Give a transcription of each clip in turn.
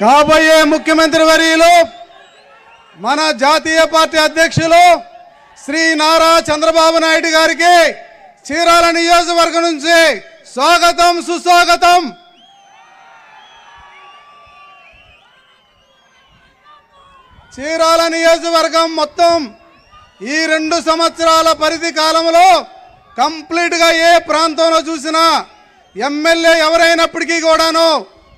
కాబోయే ముఖ్యమంత్రి వర్యులు మన జాతీయ పార్టీ అధ్యక్షులు శ్రీ నారా చంద్రబాబు నాయుడు గారికి చీరాల నియోజకవర్గం నుంచి స్వాగతం సుస్వాగతం. చీరాల నియోజకవర్గం మొత్తం ఈ 2 సంవత్సరాల పరిధి కాలంలో కంప్లీట్గా ఏ ప్రాంతంలో చూసినా ఎమ్మెల్యే ఎవరైనప్పటికీ కూడాను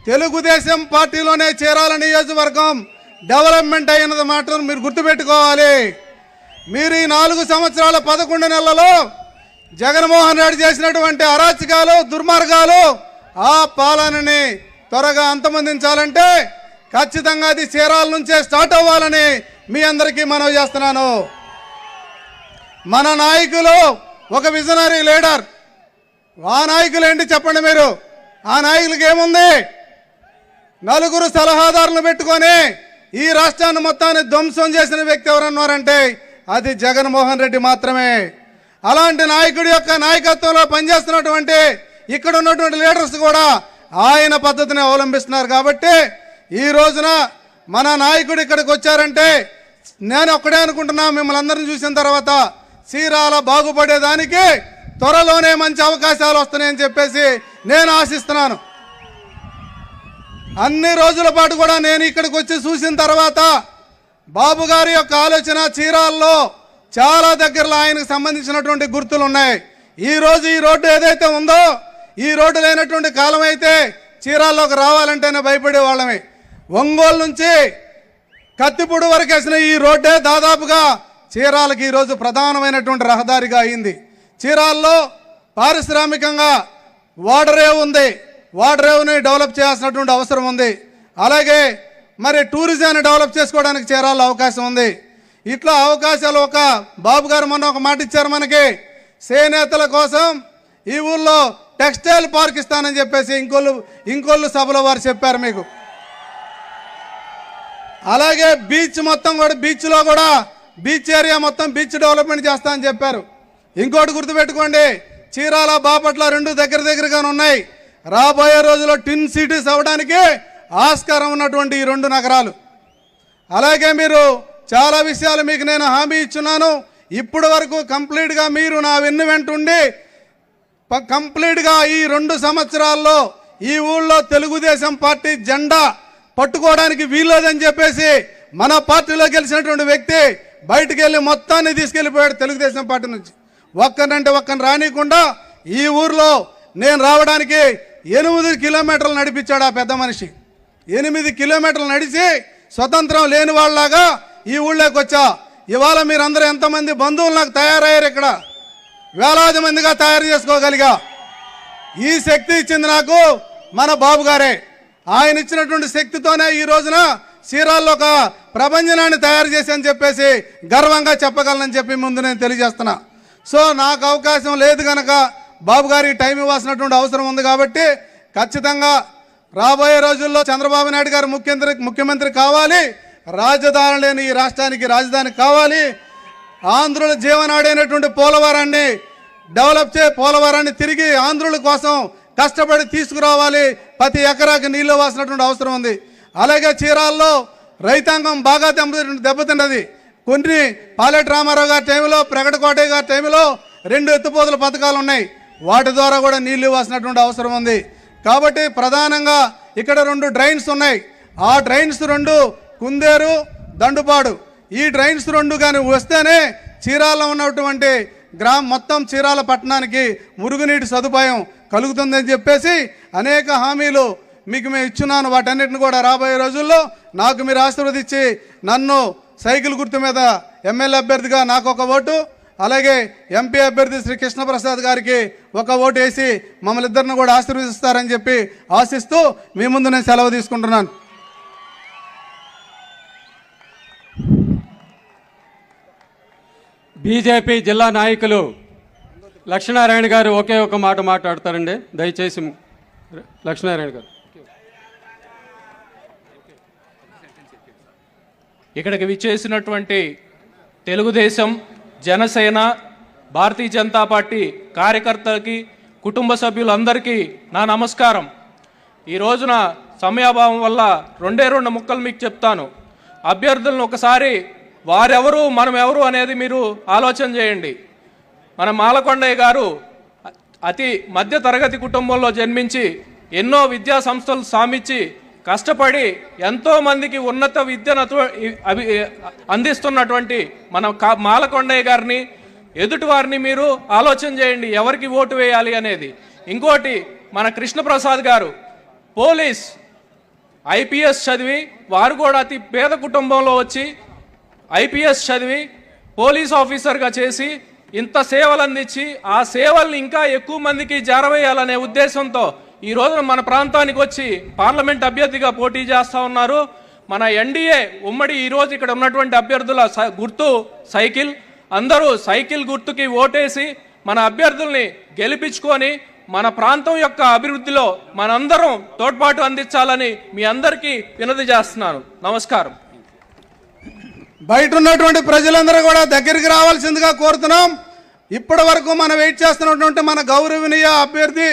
తెలుగుదేశం పార్టీలోనే చీరాల నియోజకవర్గం డెవలప్మెంట్ అయినది మాత్రం మీరు గుర్తుపెట్టుకోవాలి. మీరు ఈ 4 సంవత్సరాల 11 నెలలలో జగన్మోహన్ రెడ్డి చేసినటువంటి అరాచకాలు దుర్మార్గాలు ఆ పాలనని త్వరగా అంతమొందించాలంటే ఖచ్చితంగా అది చీరాల నుంచే స్టార్ట్ అవ్వాలని మీ అందరికీ మనవి చేస్తున్నాను. మన నాయకులు ఒక విజనరీ లీడర్. ఆ నాయకులు ఏంటి చెప్పండి మీరు? ఆ నాయకులకి ఏముంది? 4 సలహాదారులను పెట్టుకొని ఈ రాష్ట్రాన్ని మొత్తాన్ని ధ్వంసం చేసిన వ్యక్తి ఎవరన్నారంటే అది జగన్మోహన్ రెడ్డి మాత్రమే. అలాంటి నాయకుడి యొక్క నాయకత్వంలో పనిచేస్తున్నటువంటి ఇక్కడ ఉన్నటువంటి లీడర్స్ కూడా ఆయన పద్ధతిని అవలంబిస్తున్నారు. కాబట్టి ఈ రోజున మన నాయకుడు ఇక్కడికి వచ్చారంటే నేను ఒక్కడే అనుకుంటున్నా, మిమ్మల్ని అందరిని చూసిన తర్వాత చీరాల బాగుపడేదానికి త్వరలోనే మంచి అవకాశాలు వస్తున్నాయని చెప్పేసి నేను ఆశిస్తున్నాను. అన్ని రోజుల పాటు కూడా నేను ఇక్కడికి వచ్చి చూసిన తర్వాత బాబు గారి యొక్క ఆలోచన చీరాల్లో చాలా దగ్గరలో ఆయనకు సంబంధించినటువంటి గుర్తులు ఉన్నాయి. ఈ రోజు ఈ రోడ్డు ఏదైతే ఉందో ఈ రోడ్డు లేనటువంటి కాలం అయితే చీరాల్లోకి రావాలంటేనే భయపడే వాళ్ళమే. ఒంగోలు నుంచి కత్తిపూడి వరకు వేసిన ఈ రోడ్డే దాదాపుగా చీరాలకి ఈరోజు ప్రధానమైనటువంటి రహదారిగా అయింది. చీరాల్లో పారిశ్రామికంగా వాటరేవ్ ఉంది. వాటరేవ్ని డెవలప్ చేయాల్సినటువంటి అవసరం ఉంది. అలాగే మరి టూరిజాన్ని డెవలప్ చేసుకోవడానికి చీరాల్లో అవకాశం ఉంది. ఇట్లా అవకాశాలు ఒక బాబు గారు మొన్న ఒక మాట ఇచ్చారు మనకి, చేనేతల కోసం ఈ ఊళ్ళో టెక్స్టైల్ పార్క్ ఇస్తానని చెప్పేసి ఇంకోళ్ళు సభలో వారు చెప్పారు మీకు. అలాగే బీచ్ మొత్తం కూడా బీచ్లో కూడా బీచ్ ఏరియా మొత్తం బీచ్ డెవలప్మెంట్ చేస్తామని చెప్పారు. ఇంకోటి గుర్తుపెట్టుకోండి, చీరాల బాపట్ల 2 దగ్గరగానే ఉన్నాయి. రాబోయే రోజుల్లో టిన్ సిటీస్ అవ్వడానికి ఆస్కారం ఉన్నటువంటి ఈ 2 నగరాలు. అలాగే మీరు చాలా విషయాలు మీకు నేను హామీ ఇచ్చున్నాను. ఇప్పటి వరకు కంప్లీట్గా మీరు నా వెంటుండి కంప్లీట్గా ఈ 2 సంవత్సరాల్లో ఈ ఊళ్ళో తెలుగుదేశం పార్టీ జెండా పట్టుకోవడానికి వీల్లేదని చెప్పేసి మన పార్టీలో గెలిచినటువంటి వ్యక్తి బయటికి వెళ్ళి మొత్తాన్ని తీసుకెళ్ళిపోయాడు తెలుగుదేశం పార్టీ నుంచి. ఒక్కనంటే ఒక్కని రానికుండా ఈ ఊర్లో నేను రావడానికి 8 కిలోమీటర్లు నడిపించాడు ఆ పెద్ద మనిషి. 8 కిలోమీటర్లు నడిచి స్వతంత్రం లేని వాళ్ళలాగా ఈ ఊళ్ళోకి వచ్చా. ఇవాళ మీరందరూ ఎంతమంది బంధువులు నాకు తయారయ్యారు, ఇక్కడ వేలాది మందిగా తయారు చేసుకోగలిగా. ఈ శక్తి ఇచ్చింది నాకు మన బాబు గారే. ఆయన ఇచ్చినటువంటి శక్తితోనే ఈ రోజున చీరాల్లో ఒక ప్రపంచనాన్ని తయారు చేసి అని చెప్పేసి గర్వంగా చెప్పగలనని చెప్పి ముందు నేను తెలియజేస్తున్నా. సో నాకు అవకాశం లేదు కనుక బాబు గారికి టైం ఇవ్వాల్సినటువంటి అవసరం ఉంది. కాబట్టి ఖచ్చితంగా రాబోయే రోజుల్లో చంద్రబాబు నాయుడు గారు ముఖ్యమంత్రి కావాలి. రాజధాని లేని ఈ రాష్ట్రానికి రాజధాని కావాలి. ఆంధ్రుల జీవనాడైనటువంటి పోలవరాన్ని పోలవరాన్ని తిరిగి ఆంధ్రుల కోసం కష్టపడి తీసుకురావాలి. ప్రతి ఎకరాకి నీళ్లు ఇవ్వాల్సినటువంటి అవసరం ఉంది. అలాగే చీరాల్లో రైతాంగం బాగా దెబ్బతిన్నది. కొన్ని పాలెటి రామారావు గారి టైంలో ప్రగటకోటయ్య గారి టైంలో 2 ఎత్తిపోతల పథకాలు ఉన్నాయి. వాటి ద్వారా కూడా నీళ్లు ఇవ్వాల్సినటువంటి అవసరం ఉంది. కాబట్టి ప్రధానంగా ఇక్కడ 2 డ్రైన్స్ ఉన్నాయి. ఆ డ్రైన్స్ 2 కుందేరు దండుపాడు. ఈ డ్రైన్స్ 2 కానీ వస్తేనే చీరాల్లో ఉన్నటువంటి మొత్తం చీరాల పట్టణానికి మురుగునీటి సదుపాయం కలుగుతుందని చెప్పేసి అనేక హామీలు మీకు మేము ఇచ్చున్నాను. వాటన్నిటిని కూడా రాబోయే రోజుల్లో నాకు మీరు ఆశీర్వదించి నన్ను సైకిల్ గుర్తు మీద ఎమ్మెల్యే అభ్యర్థిగా నాకు 1 ఓటు, అలాగే ఎంపీ అభ్యర్థి శ్రీ కృష్ణప్రసాద్ గారికి 1 ఓటు వేసి మమ్మల్ని ఇద్దరిని కూడా ఆశీర్వదిస్తారని చెప్పి ఆశిస్తూ మీ ముందు నేను సెలవు తీసుకుంటున్నాను. బీజేపీ జిల్లా నాయకులు లక్ష్మీనారాయణ గారు ఒకే ఒక మాట మాట్లాడతారండి. దయచేసి లక్ష్మీనారాయణ గారు. ఇక్కడికి విచ్చేసినటువంటి తెలుగుదేశం, జనసేన, భారతీయ జనతా పార్టీ కార్యకర్తలకి, కుటుంబ సభ్యులందరికీ నా నమస్కారం. ఈ రోజున సమయాభావం వల్ల రెండు ముక్కలు మీకు చెప్తాను. అభ్యర్థులను ఒకసారి వారెవరు మనం ఎవరు అనేది మీరు ఆలోచన చేయండి. మన మాలకొండయ్య గారు అతి మధ్య తరగతి కుటుంబంలో జన్మించి ఎన్నో విద్యా సంస్థలు స్థాపించి కష్టపడి ఎంతోమందికి ఉన్నత విద్యను అందిస్తున్నటువంటి మన మాలకొండయ్య గారిని ఎదుటివారిని మీరు ఆలోచన చేయండి ఎవరికి ఓటు వేయాలి అనేది. ఇంకోటి మన కృష్ణప్రసాద్ గారు పోలీస్ ఐపీఎస్ చదివి వారు కూడా అతి పేద కుటుంబంలో వచ్చి ఐపీఎస్ చదివి పోలీస్ ఆఫీసర్గా చేసి ఇంత సేవలు అందించి ఆ సేవల్ని ఇంకా ఎక్కువ మందికి చేరవేయాలనే ఉద్దేశంతో ఈ రోజున మన ప్రాంతానికి వచ్చి పార్లమెంట్ అభ్యర్థిగా పోటీ చేస్తూ ఉన్నారు. మన ఎన్డీఏ ఉమ్మడి ఈరోజు ఇక్కడ ఉన్నటువంటి అభ్యర్థుల గుర్తు సైకిల్. అందరూ సైకిల్ గుర్తుకి ఓటేసి మన అభ్యర్థుల్ని గెలిపించుకొని మన ప్రాంతం యొక్క అభివృద్ధిలో మనందరం తోడ్పాటు అందించాలని మీ అందరికీ వినతి చేస్తున్నాను. నమస్కారం. బయట ఉన్నటువంటి ప్రజలందరూ కూడా దగ్గరికి రావాల్సిందిగా కోరుతున్నాం. ఇప్పటి వరకు మనం వెయిట్ చేస్తున్నటువంటి మన గౌరవనీయ అభ్యర్థి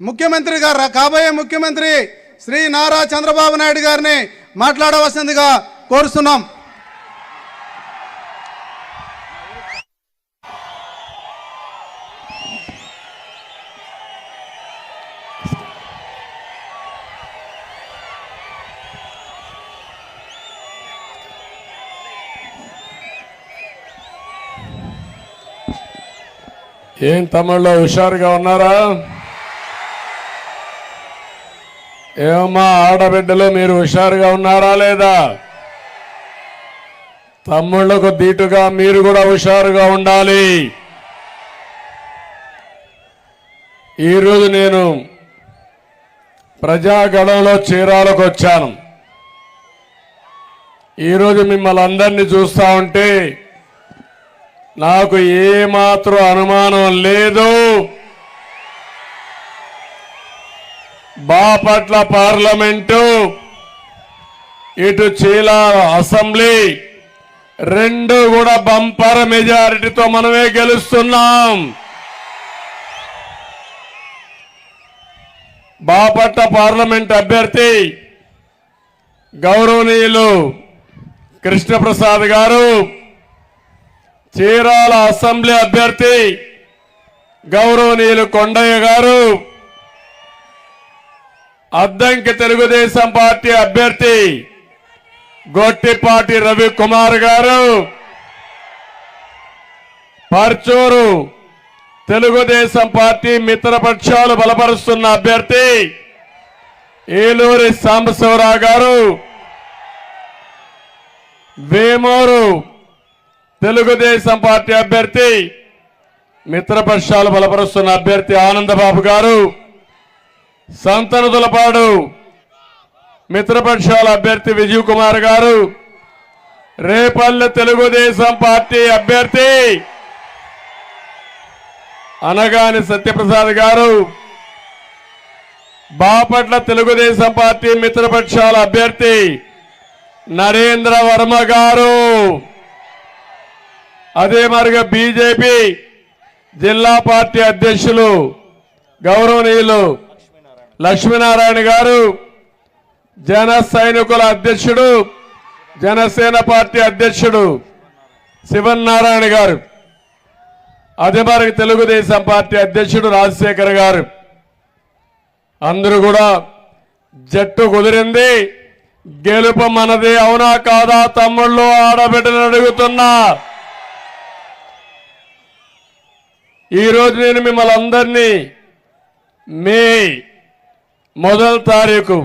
ముఖ్యమంత్రి గారు కాబోయే ముఖ్యమంత్రి శ్రీ నారా చంద్రబాబు నాయుడు గారిని మాట్లాడవలసిందిగా కోరుతున్నాం. ఏం తమిళ్లో హుషారుగా ఉన్నారా? ఏమమ్మా ఆడబిడ్డలు మీరు హుషారుగా ఉన్నారా లేదా? తమ్ముళ్లకు దీటుగా మీరు కూడా హుషారుగా ఉండాలి. ఈరోజు నేను ప్రజాగణంలో చీరాలకు వచ్చాను. ఈరోజు మిమ్మల్ని అందరినీ చూస్తా ఉంటే నాకు ఏమాత్రం అనుమానం లేదు. బాపట్ల పార్లమెంటు ఇటు చీరాల అసెంబ్లీ రెండు కూడా బంపర్ మెజారిటీతో మనమే గెలుస్తున్నాం. బాపట్ల పార్లమెంట్ అభ్యర్థి గౌరవనీయులు కృష్ణప్రసాద్ గారు, చీరాల అసెంబ్లీ అభ్యర్థి గౌరవనీయులు కొండయ్య గారు, అద్దంకి తెలుగుదేశం పార్టీ అభ్యర్థి గొట్టిపాటి రవికుమార్ గారు, పర్చూరు తెలుగుదేశం పార్టీ మిత్రపక్షాలు బలపరుస్తున్న అభ్యర్థి ఏలూరి సాంబశివరావు గారు, వేమూరు తెలుగుదేశం పార్టీ అభ్యర్థి మిత్రపక్షాలు బలపరుస్తున్న అభ్యర్థి ఆనందబాబు గారు, సంతనదులపాడు మిత్రపక్షాల అభ్యర్థి విజయ్ కుమార్ గారు, రేపల్లె తెలుగుదేశం పార్టీ అభ్యర్థి అనగాని సత్యప్రసాద్ గారు, బాపట్ల తెలుగుదేశం పార్టీ మిత్రపక్షాల అభ్యర్థి నరేంద్ర వర్మ గారు, అదే మరిగా బీజేపీ జిల్లా పార్టీ అధ్యక్షులు గౌరవనీయులు లక్ష్మీనారాయణ గారు, జన సైనికుల అధ్యక్షుడు జనసేన పార్టీ అధ్యక్షుడు శివనారాయణ గారు, అదే మరిగా తెలుగుదేశం పార్టీ అధ్యక్షుడు రాజశేఖర్ గారు, అందరూ కూడా జట్టు కుదిరింది. గెలుపు మనది. అవునా కాదా తమ్ముళ్ళు ఆడబిడ్డలు అడుగుతున్నా. ఈరోజు నేను మిమ్మల్ని అందరినీ మే 1వ తారీఖు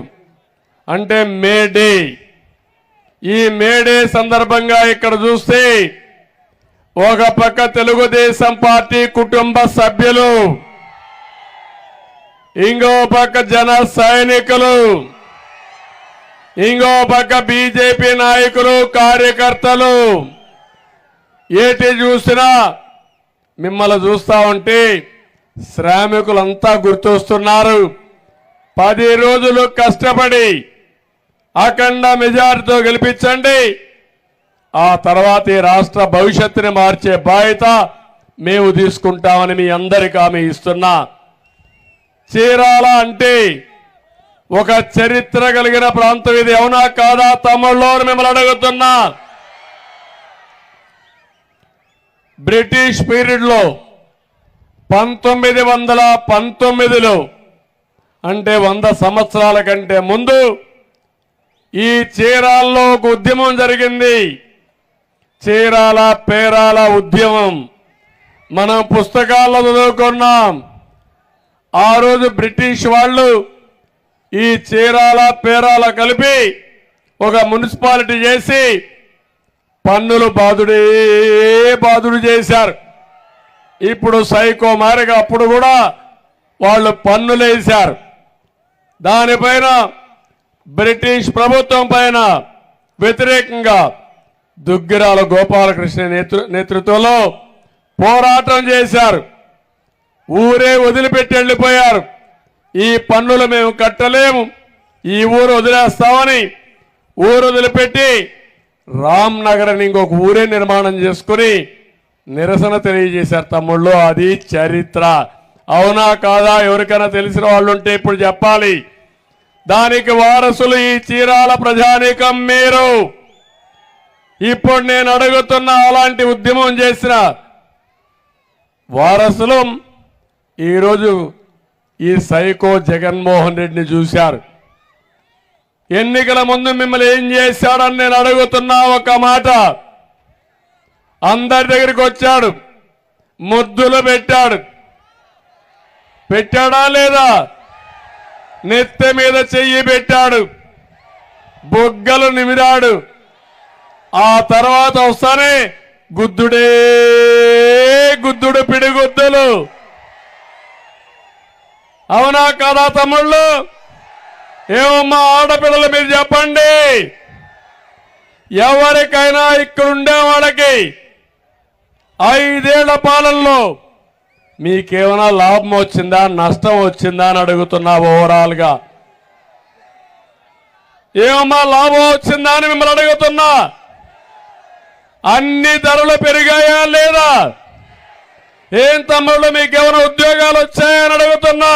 అంటే మే డే, ఈ మే డే సందర్భంగా ఇక్కడ చూస్తే ఒక పక్క తెలుగుదేశం పార్టీ కుటుంబ సభ్యులు, ఇంకో పక్క జన సైనికులు, ఇంకో పక్క బీజేపీ నాయకులు కార్యకర్తలు, ఏటి చూసినా మిమ్మల్ని చూస్తా ఉంటే శ్రామికులంతా గుర్తొస్తున్నారు. 10 రోజులు కష్టపడి అఖండ మెజార్టీతో గెలిపించండి. ఆ తర్వాత ఈ రాష్ట్ర భవిష్యత్తుని మార్చే బాధ్యత మేము తీసుకుంటామని మీ అందరికీ హామీ ఇస్తున్నా. చీరాల అంటే ఒక చరిత్ర కలిగిన ప్రాంతం ఇది. అవునా కాదా తమ్ముళ్ళు అని మిమ్మల్ని అడుగుతున్నా. బ్రిటిష్ పీరియడ్లో 1919లో అంటే 100 సంవత్సరాల కంటే ముందు ఈ చీరాల్లో ఒక ఉద్యమం జరిగింది. చీరాల పేరాల ఉద్యమం మనం పుస్తకాల్లో చదువుకున్నాం. ఆ రోజు బ్రిటిష్ వాళ్ళు ఈ చీరాల పేరాల కలిపి ఒక మున్సిపాలిటీ చేసి పన్నులు బాదుడు చేశారు. ఇప్పుడు సైకో మారిగా అప్పుడు కూడా వాళ్ళు పన్నులు వేశారు. దానిపైన బ్రిటిష్ ప్రభుత్వం పైన వ్యతిరేకంగా దుగ్గిరాల గోపాలకృష్ణ నేతృత్వంలో పోరాటం చేశారు. ఊరే వదిలిపెట్టి వెళ్ళిపోయారు. ఈ పన్నులు మేము కట్టలేము, ఈ ఊరు వదిలేస్తామని ఊరు వదిలిపెట్టి రామ్నగర్ అని ఇంకొక ఊరే నిర్మాణం చేసుకుని నిరసన తెలియజేశారు. తమ్ముళ్ళు అది చరిత్ర. అవునా కాదా? ఎవరికైనా తెలిసిన వాళ్ళు ఉంటే ఇప్పుడు చెప్పాలి. దానికి వారసులు ఈ చీరాల ప్రజానీకం మీరు. ఇప్పుడు నేను అడుగుతున్న అలాంటి ఉద్యమం చేసిన వారసులు ఈరోజు ఈ సైకో జగన్మోహన్ రెడ్డిని చూశారు. ఎన్నికల ముందు మిమ్మల్ని ఏం చేశాడని నేను అడుగుతున్నా. ఒక మాట, అందరి దగ్గరికి వచ్చాడు, ముద్దులు పెట్టాడా లేదా? నెత్తి మీద చెయ్యి పెట్టాడు, బొగ్గలు నిమిరాడు. ఆ తర్వాత వస్తానే గుద్దుడు పిడిగుద్దులు. అవునా కాదా తమ్ముళ్ళు? ఏమమ్మా ఆడపిల్లలు మీరు చెప్పండి. ఎవరికైనా ఇక్కడ ఉండే వాళ్ళకి 5 ఏళ్ల పాలనలో మీకేమైనా లాభం వచ్చిందా, నష్టం వచ్చిందా అని అడుగుతున్నా. ఓవరాల్ గా ఏమమ్మా లాభం వచ్చిందా అని మిమ్మల్ని అడుగుతున్నా. అన్ని ధరలు పెరిగాయా లేదా? ఏం తమ్ముళ్ళు మీకేమైనా ఉద్యోగాలు వచ్చాయని అడుగుతున్నా.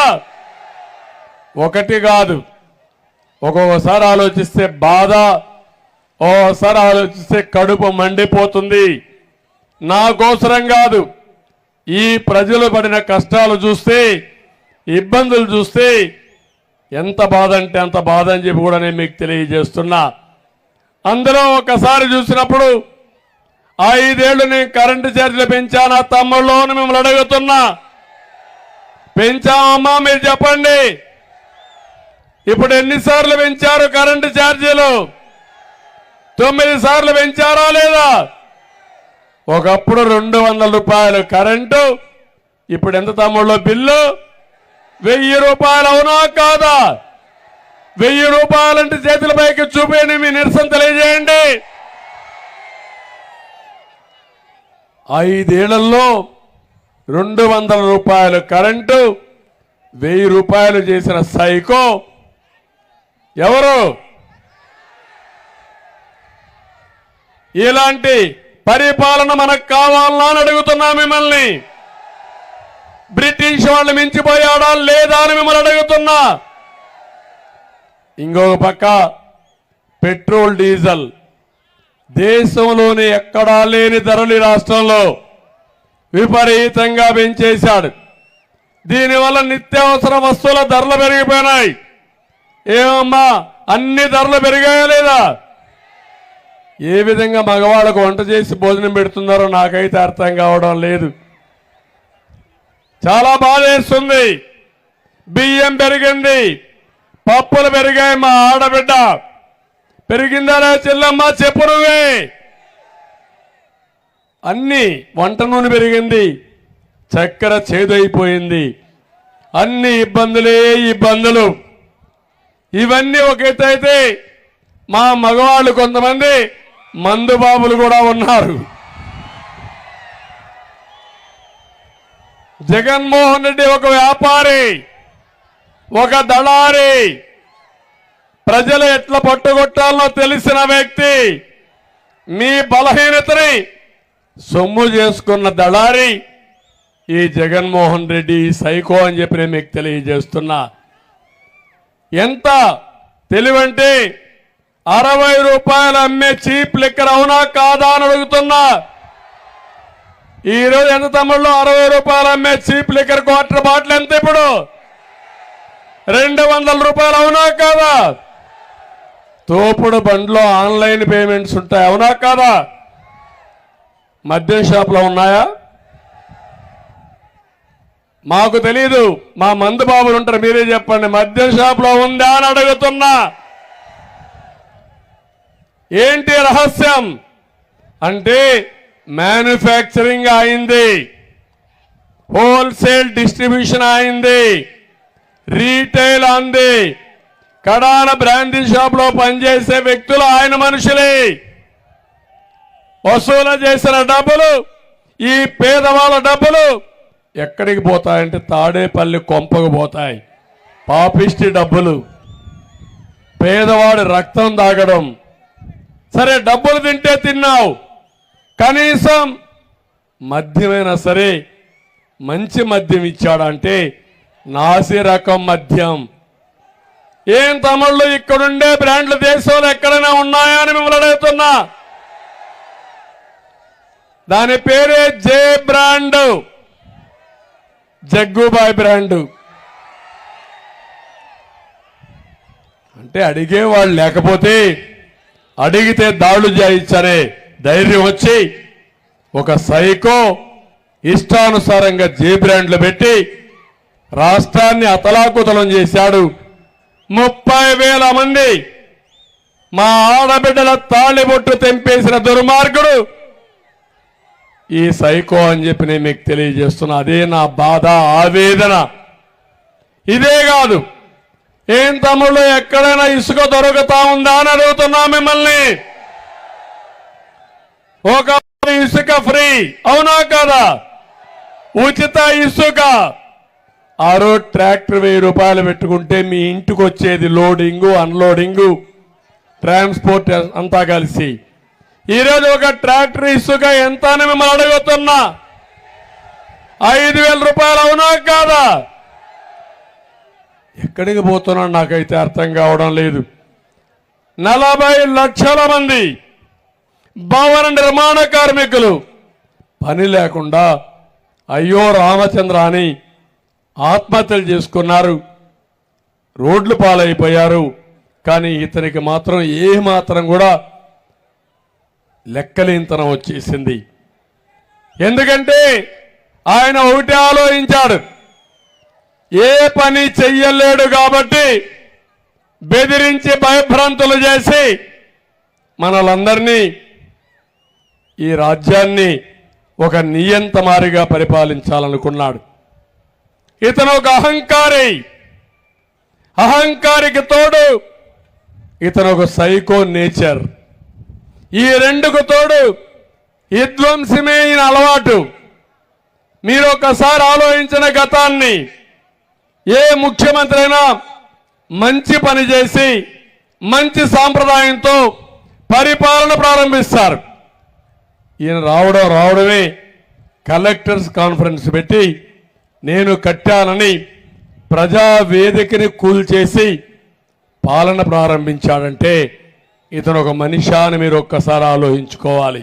ఒకటి కాదు, ఒక్కొక్కసారి ఆలోచిస్తే బాధ, ఓసారి ఆలోచిస్తే కడుపు మండిపోతుంది. నా కోసరం కాదు, ఈ ప్రజలు పడిన కష్టాలు చూస్తే, ఇబ్బందులు చూస్తే ఎంత బాధ అంటే అంత బాధ అని చెప్పి కూడా నేను మీకు తెలియజేస్తున్నా. అందులో ఒకసారి చూసినప్పుడు 5 ఏళ్లు నేను కరెంటు ఛార్జీలు పెంచానా తమ్ముళ్ళు అని మిమ్మల్ని అడుగుతున్నా. పెంచామమ్మా మీరు చెప్పండి. ఇప్పుడు ఎన్నిసార్లు పెంచారు కరెంటు ఛార్జీలు? 9 సార్లు పెంచారా లేదా? ఒకప్పుడు 200 రూపాయలు కరెంటు, ఇప్పుడు ఎంత తమ్ముళ్ళు బిల్లు? 1000 రూపాయలు. అవునా కాదా? 1000 రూపాయలంటే చేతుల పైకి చూపేయండి, మీ నిరసన తెలియజేయండి. 5 ఏళ్లలో 200 రూపాయలు కరెంటు, 1000 రూపాయలు చేసిన సైకో ఎవరు? ఇలాంటి పరిపాలన మనకు కావాలని అని అడుగుతున్నా మిమ్మల్ని. బ్రిటిష్ వాళ్ళు మించిపోయాడా లేదా అని మిమ్మల్ని అడుగుతున్నా. ఇంకొక పక్క పెట్రోల్ డీజిల్ దేశంలోని ఎక్కడా లేని ధరలు రాష్ట్రంలో విపరీతంగా పెంచేశాడు. దీనివల్ల నిత్యావసర వస్తువుల ధరలు పెరిగిపోయినాయి. ఏమమ్మా అన్ని ధరలు పెరిగాయా లేదా? ఏ విధంగా మగవాళ్ళకు వంట చేసి భోజనం పెడుతున్నారో నాకైతే అర్థం కావడం లేదు. చాలా బాధేస్తుంది. బియ్యం పెరిగింది, పప్పులు పెరిగాయి. మా ఆడబిడ్డ పెరిగిందా చెల్లమ్మ చెప్పు నువ్వే. అన్ని వంట నూనె పెరిగింది, చక్కెర చేదైపోయింది. అన్ని ఇబ్బందులు. ఇవన్నీ ఒక ఎత్తు అయితే మా మగవాళ్ళు కొంతమంది మందు బాబులు కూడా ఉన్నారు. జగన్మోహన్ రెడ్డి ఒక వ్యాపారి, ఒక దళారి, ప్రజలు ఎట్లా పట్టుకొట్టాలో తెలిసిన వ్యక్తి. మీ బలహీనతని సొమ్ము చేసుకున్న దళారి ఈ జగన్మోహన్ రెడ్డి సైకో అని చెప్పి నేను మీకు తెలియజేస్తున్నా. ఎంత తెలివంటే 60 రూపాయలు అమ్మే చీప్ లిక్కర్ అవునా కాదా అని అడుగుతున్నా. ఈరోజు ఎంత తమ్ముళ్ళు 60 రూపాయలు అమ్మే చీప్ లిక్కర్ క్వార్టర్ బాటిల్ ఎంత ఇప్పుడు? 200 రూపాయలు అవునా కాదా? తోపుడు బండ్లో ఆన్లైన్ పేమెంట్స్ ఉంటాయి అవునా కాదా? మద్యం షాప్లో ఉన్నాయా? మాకు తెలీదు, మా మందు బాబులు ఉంటారు, మీరే చెప్పండి. మద్యం షాప్లో ఉందా అని అడుగుతున్నా. ఏంటి రహస్యం అంటే మ్యానుఫ్యాక్చరింగ్ అయింది, హోల్సేల్ డిస్ట్రిబ్యూషన్ అయింది, రీటైల్ అంది. కడాన బ్రాందీ షాప్లో పనిచేసే వ్యక్తులు ఆయన మనుషులే. వసూలు చేసిన డబ్బులు, ఈ పేదవాళ్ళ డబ్బులు ఎక్కడికి పోతాయంటే తాడేపల్లి కొంపకు పోతాయి. పాపిష్టి డబ్బులు, పేదవాడి రక్తం తాగడం. సరే డబ్బులు తింటే తిన్నావు, కనీసం మద్యమైనా సరే మంచి మద్యం ఇచ్చాడంటే నాసి రకం మద్యం. ఏం తమిళ్ళు ఇక్కడుండే బ్రాండ్లు దేశంలో ఎక్కడైనా ఉన్నాయా అని మిమ్మల్ని అడుగుతున్నా. దాని పేరే జే బ్రాండ్, జగ్గుబాయ్ బ్రాండ్. అంటే అడిగేవాళ్ళు లేకపోతే అడిగితే దాడులు చేయించనే ధైర్యం వచ్చి ఒక సైకో ఇష్టానుసారంగా జే బ్రాండ్లు పెట్టి రాష్ట్రాన్ని అతలాకుతలం చేశాడు. 30,000 మంది మా ఆడబిడ్డల తాళిబొట్టు తెంపేసిన దుర్మార్గుడు ఈ సైకో అని చెప్పి నేను మీకు తెలియజేస్తున్నా. అదే నా బాధ, ఆవేదన. ఇదే కాదు, ఏం తమ్ముళ్ళు ఎక్కడైనా ఇసుక దొరుకుతా ఉందా అని అడుగుతున్నా మిమ్మల్ని. ఒక ఇసుక ఫ్రీ అవునా కాదా? ఉచిత ఇసుక. ఆ రోజు ట్రాక్టర్ 1000 రూపాయలు పెట్టుకుంటే మీ ఇంటికి వచ్చేది లోడింగు, అన్లోడింగు, ట్రాన్స్పోర్ట్ అంతా కలిసి. ఈరోజు ఒక ట్రాక్టర్ ఇసుక ఎంత అని మిమ్మల్ని అడుగుతున్నా. 5,000 రూపాయలు అవునా కాదా? ఎక్కడికి పోతున్నాడు నాకైతే అర్థం కావడం లేదు. 40 లక్షల మంది భవన నిర్మాణ కార్మికులు పని లేకుండా అయ్యో రామచంద్ర అని ఆత్మహత్యలు చేసుకున్నారు, రోడ్లు పాలైపోయారు. కానీ ఇతనికి మాత్రం ఏ మాత్రం కూడా లెక్కలేనితనం వచ్చేసింది. ఎందుకంటే ఆయన ఒకటే ఆలోచించాడు, ఏ పని చెయ్యలేడు కాబట్టి బెదిరించి భయభ్రాంతులు చేసి మనలందరినీ, ఈ రాజ్యాన్ని ఒక నియంతమారిగా పరిపాలించాలనుకున్నాడు. ఇతను ఒక అహంకారి, అహంకారికి తోడు ఇతను ఒక సైకో నేచర్. ఈ రెండుకు తోడు విధ్వంసమే ఈయన అలవాటు. మీరు ఒకసారి ఆలోచించిన గతాన్ని. ఏ ముఖ్యమంత్రి అయినా మంచి పని చేసి మంచి సాంప్రదాయంతో పరిపాలన ప్రారంభిస్తారు. ఈయన రావడమే కలెక్టర్స్ కాన్ఫరెన్స్ పెట్టి నేను కట్టానని ప్రజావేదికని కూల్చేసి పాలన ప్రారంభించాడంటే ఇతను ఒక మనిషి అని మీరు ఒక్కసారి ఆలోచించుకోవాలి.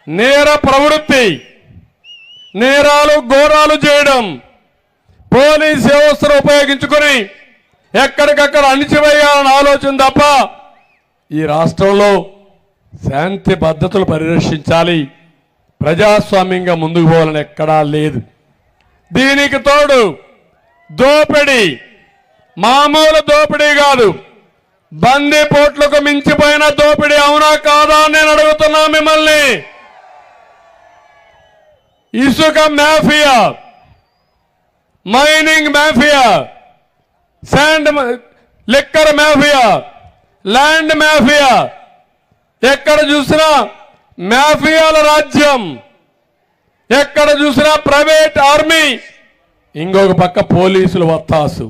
నేర ప్రవృత్తి, నేరాలు ఘోరాలు చేయడం, పోలీస్ వ్యవస్థను ఉపయోగించుకొని ఎక్కడికక్కడ అణిచివేయాలని ఆలోచన తప్ప ఈ రాష్ట్రంలో శాంతి భద్రతలు పరిరక్షించాలి, ప్రజాస్వామ్యంగా ముందుకు పోవాలని ఎక్కడా లేదు. దీనికి తోడు దోపిడీ, మామూలు దోపిడీ కాదు, బందీపోట్లకు మించిపోయిన దోపిడీ అవునా కాదా నేను అడుగుతున్నా మిమ్మల్ని. ఇసుక mafia, mining mafia, sand liquor mafia, land mafia, ఎక్కడ చూసినా మాఫియాల రాజ్యం, ఎక్కడ చూసినా ప్రైవేట్ ఆర్మీ, ఇంకొక పక్క పోలీసులు వత్తాసు.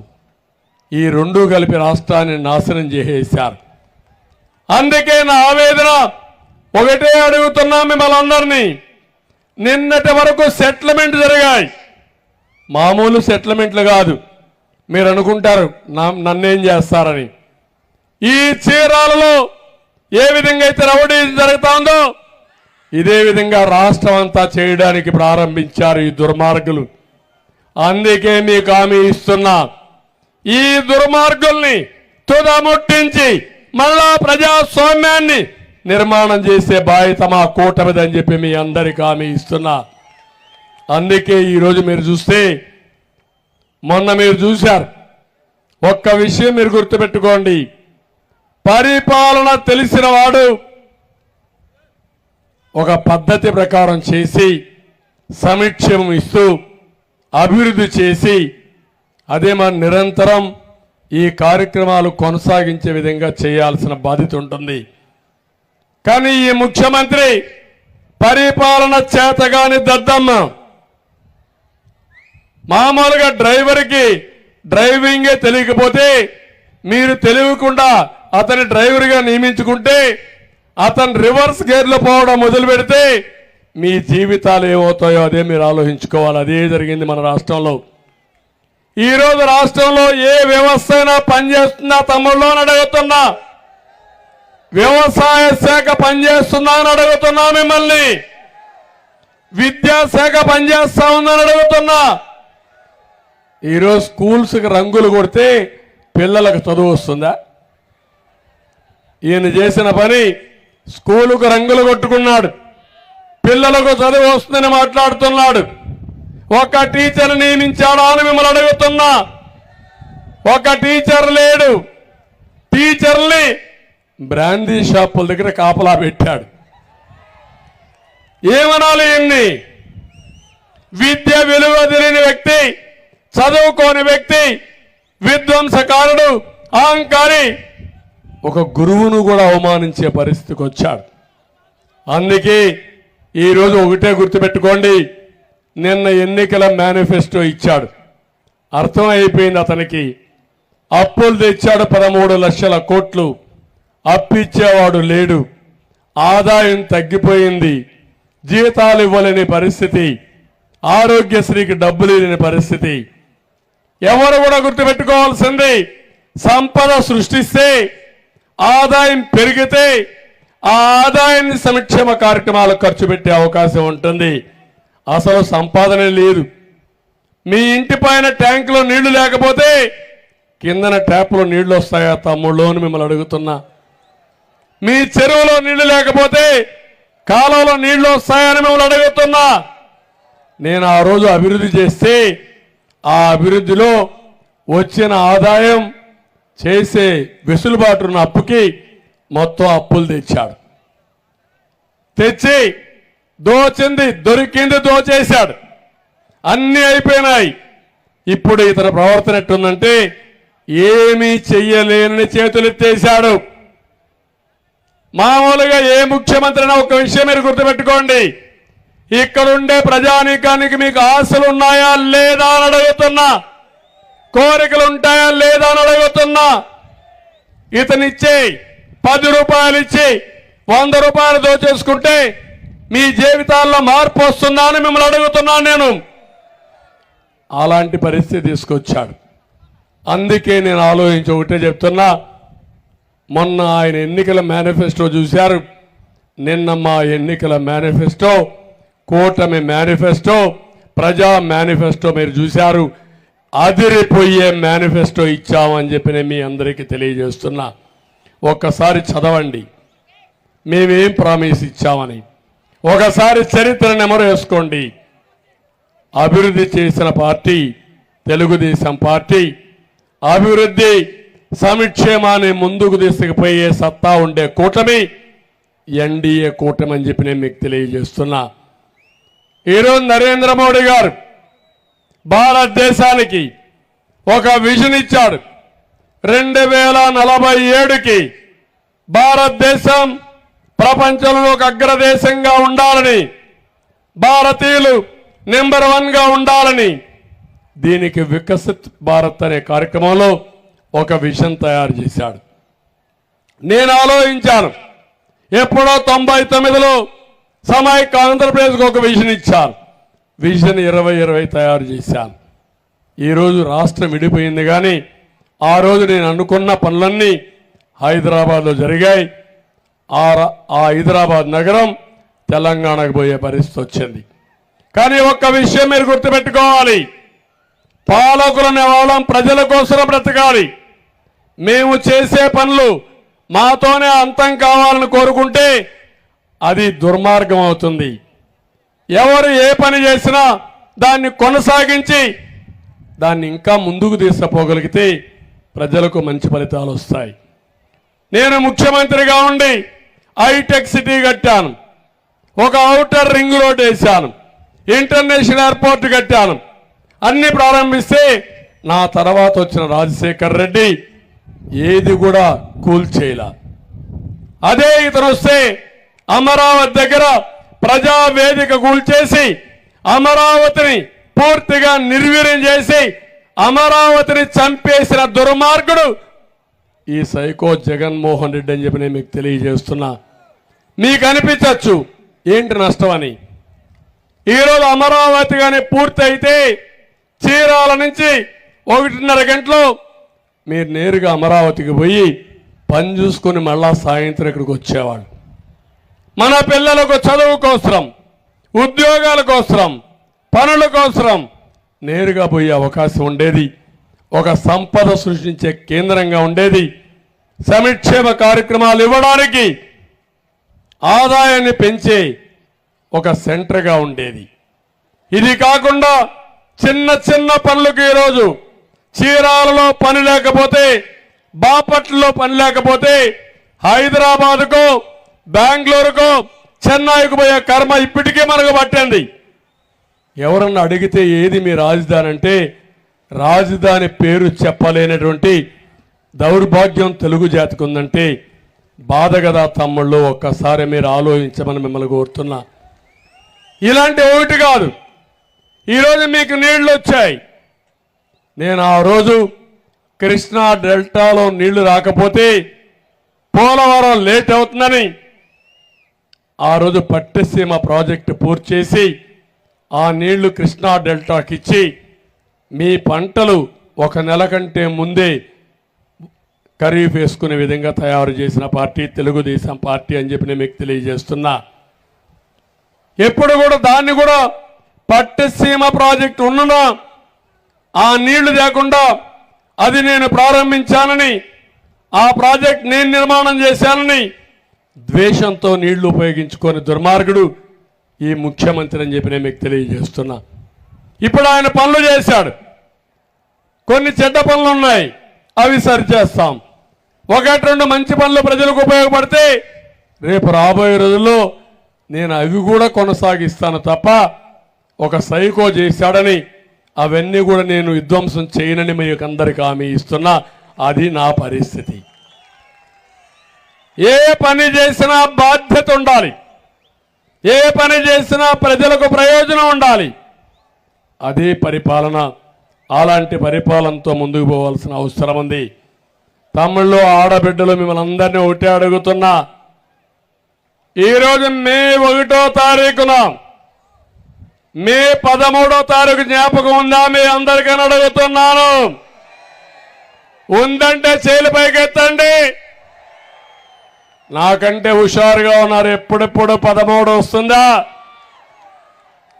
ఈ రెండు కలిపి రాష్ట్రాన్ని నాశనం చేసేశారు. అందుకే నా ఆవేదన ఒకటే అడుగుతున్నా మిమ్మల్ని అందరినీ. నిన్నటి వరకు సెటిల్మెంట్ జరిగాయి, మామూలు సెటిల్మెంట్లు కాదు, మీరు అనుకుంటారు నన్నేం చేస్తారని. ఈ చీరాలలో ఏ విధంగా అయితే రౌడీ జరుగుతుందో ఇదే విధంగా రాష్ట్రం అంతా చేయడానికి ప్రారంభించారు ఈ దుర్మార్గులు. అందుకే మీకు హామీ ఇస్తున్నా, ఈ దుర్మార్గుల్ని తుదముట్టించి మళ్ళా ప్రజాస్వామ్యాన్ని నిర్మాణం చేసే బాధ్యత మా కూటమిదని చెప్పి మీ అందరికీ హామీ ఇస్తున్నా. అందుకే ఈరోజు మీరు చూస్తే, మొన్న మీరు చూశారు, ఒక్క విషయం మీరు గుర్తుపెట్టుకోండి, పరిపాలన తెలిసిన వాడు ఒక పద్ధతి ప్రకారం చేసి సంక్షేమం ఇస్తూ అభివృద్ధి చేసి అదే మన నిరంతరం ఈ కార్యక్రమాలు కొనసాగించే విధంగా చేయాల్సిన బాధ్యత ఉంటుంది. కానీ ఈ ముఖ్యమంత్రి పరిపాలన చేతగాని దద్దమ్మ. మామూలుగా డ్రైవర్కి డ్రైవింగే తెలియకపోతే మీరు తెలియకుండా అతని డ్రైవర్గా నియమించుకుంటే అతను రివర్స్ గేర్లో పోవడం మొదలు పెడితే మీ జీవితాలు ఏమవుతాయో అదే మీరు ఆలోచించుకోవాలి. అదే జరిగింది మన రాష్ట్రంలో. ఈరోజు రాష్ట్రంలో ఏ వ్యవస్థ అయినా పనిచేస్తుందా తమ్ముళ్ళు అని అడుగుతున్నా. వ్యవసాయ శాఖ పనిచేస్తుందా అని అడుగుతున్నా మిమ్మల్ని. విద్యాశాఖ పనిచేస్తా ఉందని అడుగుతున్నా. ఈరోజు స్కూల్స్కి రంగులు కొడితే పిల్లలకు చదువు వస్తుందా? ఈయన చేసిన పని స్కూలుకు రంగులు కొట్టుకున్నాడు, పిల్లలకు చదువు వస్తుందని మాట్లాడుతున్నాడు. ఒక టీచర్ నియమించాడా అని మిమ్మల్ని అడుగుతున్నా. ఒక టీచర్ లేడు. టీచర్ని బ్రాందీ షాపుల దగ్గర కాపలా పెట్టాడు. ఏమనాలి ఇన్ని? విద్య విలువ తెలియని వ్యక్తి, చదువుకోని వ్యక్తి, విధ్వంసకారుడు, అహంకారి, ఒక గురువును కూడా అవమానించే పరిస్థితికి వచ్చాడు. అందుకే ఈరోజు ఒకటే గుర్తుపెట్టుకోండి, నిన్న ఎన్నికల మేనిఫెస్టో ఇచ్చాడు. అర్థం అయిపోయింది అతనికి. అప్పులు తెచ్చాడు 13 లక్షల కోట్లు. అప్పిచ్చేవాడు లేడు. ఆదాయం తగ్గిపోయింది. జీతాలు ఇవ్వలేని పరిస్థితి. ఆరోగ్యశ్రీకి డబ్బులు లేని పరిస్థితి. ఎవరు కూడా గుర్తుపెట్టుకోవాల్సింది, సంపద సృష్టిస్తే, ఆదాయం పెరిగితే ఆ ఆదాయాన్ని సంక్షేమ కార్యక్రమాలకు ఖర్చు పెట్టే అవకాశం ఉంటుంది. అసలు సంపాదన లేదు. మీ ఇంటి పైన ట్యాంకులో నీళ్లు లేకపోతే కిందన ట్యాప్లో నీళ్లు వస్తాయా తమ్ముళ్ళు అని మిమ్మల్ని అడుగుతున్నా. మీ చెరువులో నీళ్లు లేకపోతే కాలువలో నీళ్లు వస్తాయని మిమ్మల్ని అడుగుతున్నా. నేను ఆ రోజు అభివృద్ధి చేస్తే ఆ అభివృద్ధిలో వచ్చిన ఆదాయం చేసే వెసులుబాటున్న అప్పుకి మొత్తం అప్పులు తెచ్చాడు. తెచ్చి దోచింది దొరికింది దోచేశాడు. అన్నీ అయిపోయినాయి. ఇప్పుడు ఇతర ప్రవర్తన ఎట్టుందంటే ఏమీ చెయ్యలేని చేతులెత్తేశాడు. మామూలుగా ఏ ముఖ్యమంత్రి అయినా ఒక విషయం మీరు గుర్తుపెట్టుకోండి, ఇక్కడుండే ప్రజానీకానికి మీకు ఆశలు ఉన్నాయా లేదా అని అడుగుతున్నా, కోరికలు ఉంటాయా లేదా అని అడుగుతున్నా. ఇతనిచ్చే 10 రూపాయలు ఇచ్చి 100 రూపాయలు దోచేసుకుంటే మీ జీవితాల్లో మార్పు వస్తుందా అని మిమ్మల్ని అడుగుతున్నాను నేను. అలాంటి పరిస్థితి తీసుకొచ్చాడు. అందుకే నేను ఆలోచించి ఒకటే చెప్తున్నా, మొన్న ఆయన ఎన్నికల మేనిఫెస్టో చూశారు. నిన్న మా ఎన్నికల మేనిఫెస్టో, కూటమి మేనిఫెస్టో, ప్రజా మేనిఫెస్టో మీరు చూశారు. అదిరిపోయే మేనిఫెస్టో ఇచ్చామని చెప్పి నేను మీ అందరికీ తెలియజేస్తున్నా. ఒక్కసారి చదవండి మేమేం ప్రామిస్ ఇచ్చామని. ఒకసారి చరిత్ర నెమరు వేసుకోండి. అభివృద్ధి చేసిన పార్టీ తెలుగుదేశం పార్టీ. అభివృద్ధి సంక్షేమాన్ని ముందుకు తీసుకుపోయే సత్తా ఉండే కూటమి ఎన్డీఏ కూటమి అని చెప్పి నేను మీకు తెలియజేస్తున్నా. ఈరోజు నరేంద్ర మోడీ గారు భారతదేశానికి ఒక విజన్ ఇచ్చాడు. 2047కి భారతదేశం ప్రపంచంలో ఒక అగ్రదేశంగా ఉండాలని, భారతీయులు నెంబర్ 1గా ఉండాలని. దీనికి వికసిత్ భారత్ అనే కార్యక్రమంలో ఒక విజన్ తయారు చేశాడు. నేను ఆలోచించాను, ఎప్పుడో 99లో సమైక్య ఆంధ్రప్రదేశ్కి ఒక విజన్ ఇచ్చారు. విజన్ 2020 తయారు చేశాను. ఈరోజు రాష్ట్రం విడిపోయింది, కానీ ఆ రోజు నేను అనుకున్న పనులన్నీ హైదరాబాద్లో జరిగాయి. ఆ హైదరాబాద్ నగరం తెలంగాణకు పోయే పరిస్థితి వచ్చింది. కానీ ఒక్క విషయం మీరు గుర్తుపెట్టుకోవాలి, పాలకులనే వాళ్ళం ప్రజల కోసం బ్రతకాలి. మేము చేసే పనులు మాతోనే అంతం కావాలని కోరుకుంటే అది దుర్మార్గం అవుతుంది. ఎవరు ఏ పని చేసినా దాన్ని కొనసాగించి దాన్ని ఇంకా ముందుకు తీసుకుపోగలిగితే ప్రజలకు మంచి ఫలితాలు వస్తాయి. నేను ముఖ్యమంత్రిగా ఉండి హైటెక్ సిటీ కట్టాను, ఒక ఔటర్ రింగ్ రోడ్ వేశాను, ఇంటర్నేషనల్ ఎయిర్పోర్ట్ కట్టాను. అన్ని ప్రారంభిస్తే నా తర్వాత వచ్చిన రాజశేఖర్ రెడ్డి ఏది కూడా కూల్చేయలా. అదే ఇతను వస్తే అమరావతి దగ్గర ప్రజావేదిక కూల్చేసి అమరావతిని పూర్తిగా నిర్వీర్యం చేసి అమరావతిని చంపేసిన దుర్మార్గుడు ఈ సైకో జగన్మోహన్ రెడ్డి అని చెప్పి నేను మీకు తెలియజేస్తున్నా. మీకు అనిపించవచ్చు ఏంటి నష్టం అని. ఈరోజు అమరావతి కానీ పూర్తి అయితే చీరాల నుంచి 1:30 గంటలు మీరు నేరుగా అమరావతికి పోయి పని చూసుకొని మళ్ళా సాయంత్రం ఇక్కడికి వచ్చేవాళ్ళు. మన పిల్లలకు చదువు కోసం, ఉద్యోగాల కోసం, పనుల కోసం నేరుగా పోయే అవకాశం ఉండేది. ఒక సంపద సృష్టించే కేంద్రంగా ఉండేది. సంక్షేమ కార్యక్రమాలు ఇవ్వడానికి ఆదాయాన్ని పెంచే ఒక సెంటర్గా ఉండేది. ఇది కాకుండా చిన్న చిన్న పనులకు ఈరోజు చీరాలలో పని లేకపోతే, బాపట్లలో పని లేకపోతే హైదరాబాద్కో, బెంగళూరుకో, చెన్నైకు పోయే కర్మ ఇప్పటికే మనకు పట్టింది. ఎవరన్నా అడిగితే ఏది మీ రాజధాని అంటే రాజధాని పేరు చెప్పలేనటువంటి దౌర్భాగ్యం తెలుగు జాతికి ఉందంటే బాధ కదా తమ్ముళ్ళు. ఒక్కసారి మీరు ఆలోచించమని మిమ్మల్ని కోరుతున్నా. ఇలాంటి ఒకటి కాదు, ఈరోజు మీకు నీళ్లు వచ్చాయి. నేను ఆ రోజు కృష్ణా డెల్టాలో నీళ్లు రాకపోతే పోలవరం లేట్ అవుతుందని ఆ రోజు పట్టిసీమ ప్రాజెక్టు పూర్తి చేసి ఆ నీళ్లు కృష్ణా డెల్టాకి ఇచ్చి మీ పంటలు 1 నెల కంటే ముందే ఖరీఫ్ వేసుకునే విధంగా తయారు చేసిన పార్టీ తెలుగుదేశం పార్టీ అని చెప్పి నేను మీకు తెలియజేస్తున్నా. ఎప్పుడు కూడా దాన్ని కూడా పట్టిసీమ ప్రాజెక్టు ఉన్ననా ఆ నీళ్లు లేకుండా అది నేను ప్రారంభించానని, ఆ ప్రాజెక్ట్ నేను నిర్మాణం చేశానని ద్వేషంతో నీళ్లు ఉపయోగించుకొని దుర్మార్గుడు ఈ ముఖ్యమంత్రి అని చెప్పి నేను మీకు తెలియజేస్తున్నా. ఇప్పుడు ఆయన పనులు చేశాడు, కొన్ని చెడ్డ పనులు ఉన్నాయి, అవి సరిచేస్తాం. 1-2 మంచి పనులు ప్రజలకు ఉపయోగపడితే రేపు రాబోయే రోజుల్లో నేను అవి కూడా కొనసాగిస్తాను తప్ప ఒక సైకో చేశాడని అవన్నీ కూడా నేను విధ్వంసం చేయనని మీకు అందరికీ హామీ ఇస్తున్నా. అది నా పరిస్థితి. ఏ పని చేసినా బాధ్యత ఉండాలి, ఏ పని చేసినా ప్రజలకు ప్రయోజనం ఉండాలి. అదే పరిపాలన. అలాంటి పరిపాలనతో ముందుకు పోవాల్సిన అవసరం ఉంది. తమ్ముళ్ళు, ఆడబిడ్డలు, మిమ్మల్ని అందరినీ ఒకటే అడుగుతున్నా. ఈరోజు మే 1వ తారీఖున, మే 13వ తారీఖు జ్ఞాపకం ఉందా? మీ అందరికీ అడుగుతున్నాను. ఉందంటే చేలు పైకెత్తండి. నాకంటే హుషారుగా ఉన్నారు. ఎప్పుడెప్పుడు 13 వస్తుందా?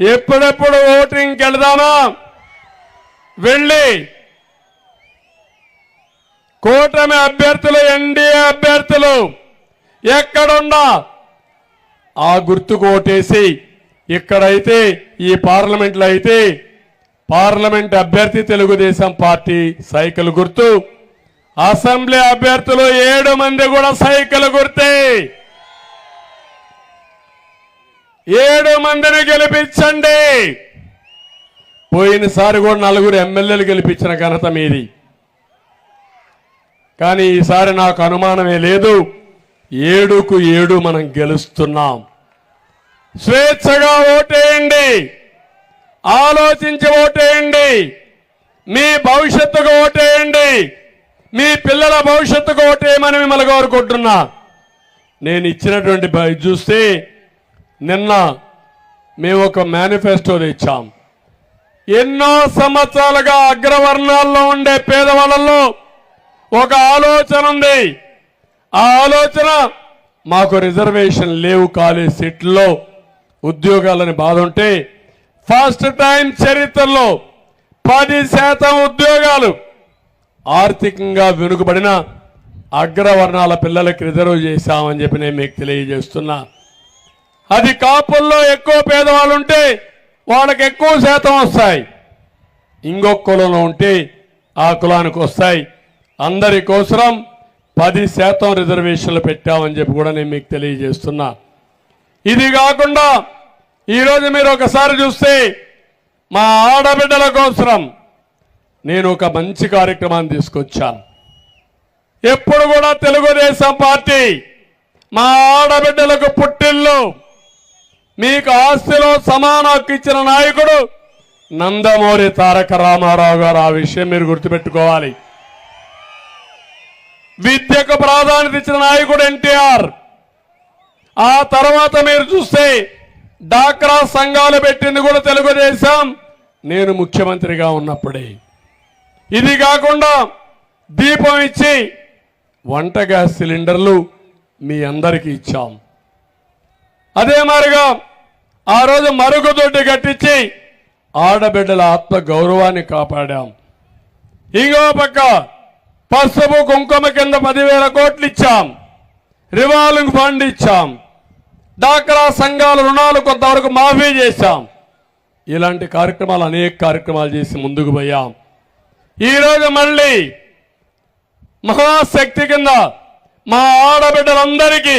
ఎప్పుడెప్పుడు ఓటింగ్కి వెళదామా? వెళ్ళి కూటమి అభ్యర్థులు, ఎన్డీఏ అభ్యర్థులు ఎక్కడున్నా ఆ గుర్తుకు ఓటేసి, ఇక్కడైతే ఈ పార్లమెంట్లో అయితే పార్లమెంట్ అభ్యర్థి తెలుగుదేశం పార్టీ సైకిల్ గుర్తు, అసెంబ్లీ అభ్యర్థులు 7 మంది కూడా సైకిల్ గుర్తే. 7 మందిని గెలిపించండి. పోయినసారి కూడా 4 ఎమ్మెల్యేలు గెలిపించిన ఘనత మీది. కానీ ఈసారి నాకు అనుమానమే లేదు, 7కు 7 మనం గెలుస్తున్నాం. స్వేచ్ఛగా ఓటేయండి, ఆలోచించి ఓటేయండి, మీ భవిష్యత్తుకు ఓటేయండి, మీ పిల్లల భవిష్యత్తుకు ఓటేయమని మిమ్మల్ని కోరుకుంటున్నా. నేను ఇచ్చినటువంటి చూస్తే నిన్న మేము ఒక మేనిఫెస్టో తెచ్చాం. ఎన్నో సంవత్సరాలుగా అగ్రవర్ణాల్లో ఉండే పేదవాళ్ళలో ఒక ఆలోచన ఉంది. ఆ ఆలోచన మాకు రిజర్వేషన్ లేవు కాలేజ్ సీట్లలో ఉద్యోగాలని బాధ ఉంటే ఫస్ట్ టైం చరిత్రలో 10% ఉద్యోగాలు ఆర్థికంగా వెనుకబడిన అగ్రవర్ణాల పిల్లలకి రిజర్వ్ చేశామని చెప్పి నేను మీకు తెలియజేస్తున్నా. అది కాపుల్లో ఎక్కువ పేదవాళ్ళు ఉంటే వాళ్ళకి ఎక్కువ శాతం వస్తాయి, ఇంకొక కులంలో ఉంటే ఆ కులానికి వస్తాయి. అందరి కోసం 10% రిజర్వేషన్లు పెట్టామని చెప్పి కూడా నేను మీకు తెలియజేస్తున్నా. ఇది కాకుండా ఈరోజు మీరు ఒకసారి చూస్తే మా ఆడబిడ్డల కోసం నేను ఒక మంచి కార్యక్రమాన్ని తీసుకొచ్చాను. ఎప్పుడు కూడా తెలుగుదేశం పార్టీ మా ఆడబిడ్డలకు పుట్టిల్లు, మీకు ఆస్తిలో సమాన హక్కు ఇచ్చిన నాయకుడు నందమూరి తారక రామారావు గారు. ఆ విషయం మీరు గుర్తుపెట్టుకోవాలి. విద్యకు ప్రాధాన్యత ఇచ్చిన నాయకుడు ఎన్టీఆర్. ఆ తర్వాత మీరు చూస్తే డాక్రా సంఘాలు పెట్టింది కూడా తెలుగుదేశం, నేను ముఖ్యమంత్రిగా ఉన్నప్పుడే. ఇది కాకుండా దీపం ఇచ్చి వంట గ్యాస్ సిలిండర్లు మీ అందరికీ ఇచ్చాం. అదే మాదిరిగా ఆ రోజు మరుగుదొడ్డి కట్టించి ఆడబిడ్డల ఆత్మ గౌరవాన్ని కాపాడాం. ఇంకో పక్క పసుపు కుంకుమ కింద 10,000 కోట్లు ఇచ్చాం, రివాల్వింగ్ ఫండ్ ఇచ్చాం, డాక్రా సంఘాల రుణాలు కొంతవరకు మాఫీ చేశాం. ఇలాంటి కార్యక్రమాలు అనేక కార్యక్రమాలు చేసి ముందుకు పోయాం. ఈరోజు మళ్ళీ మహాశక్తి కింద మా ఆడబిడ్డలందరికీ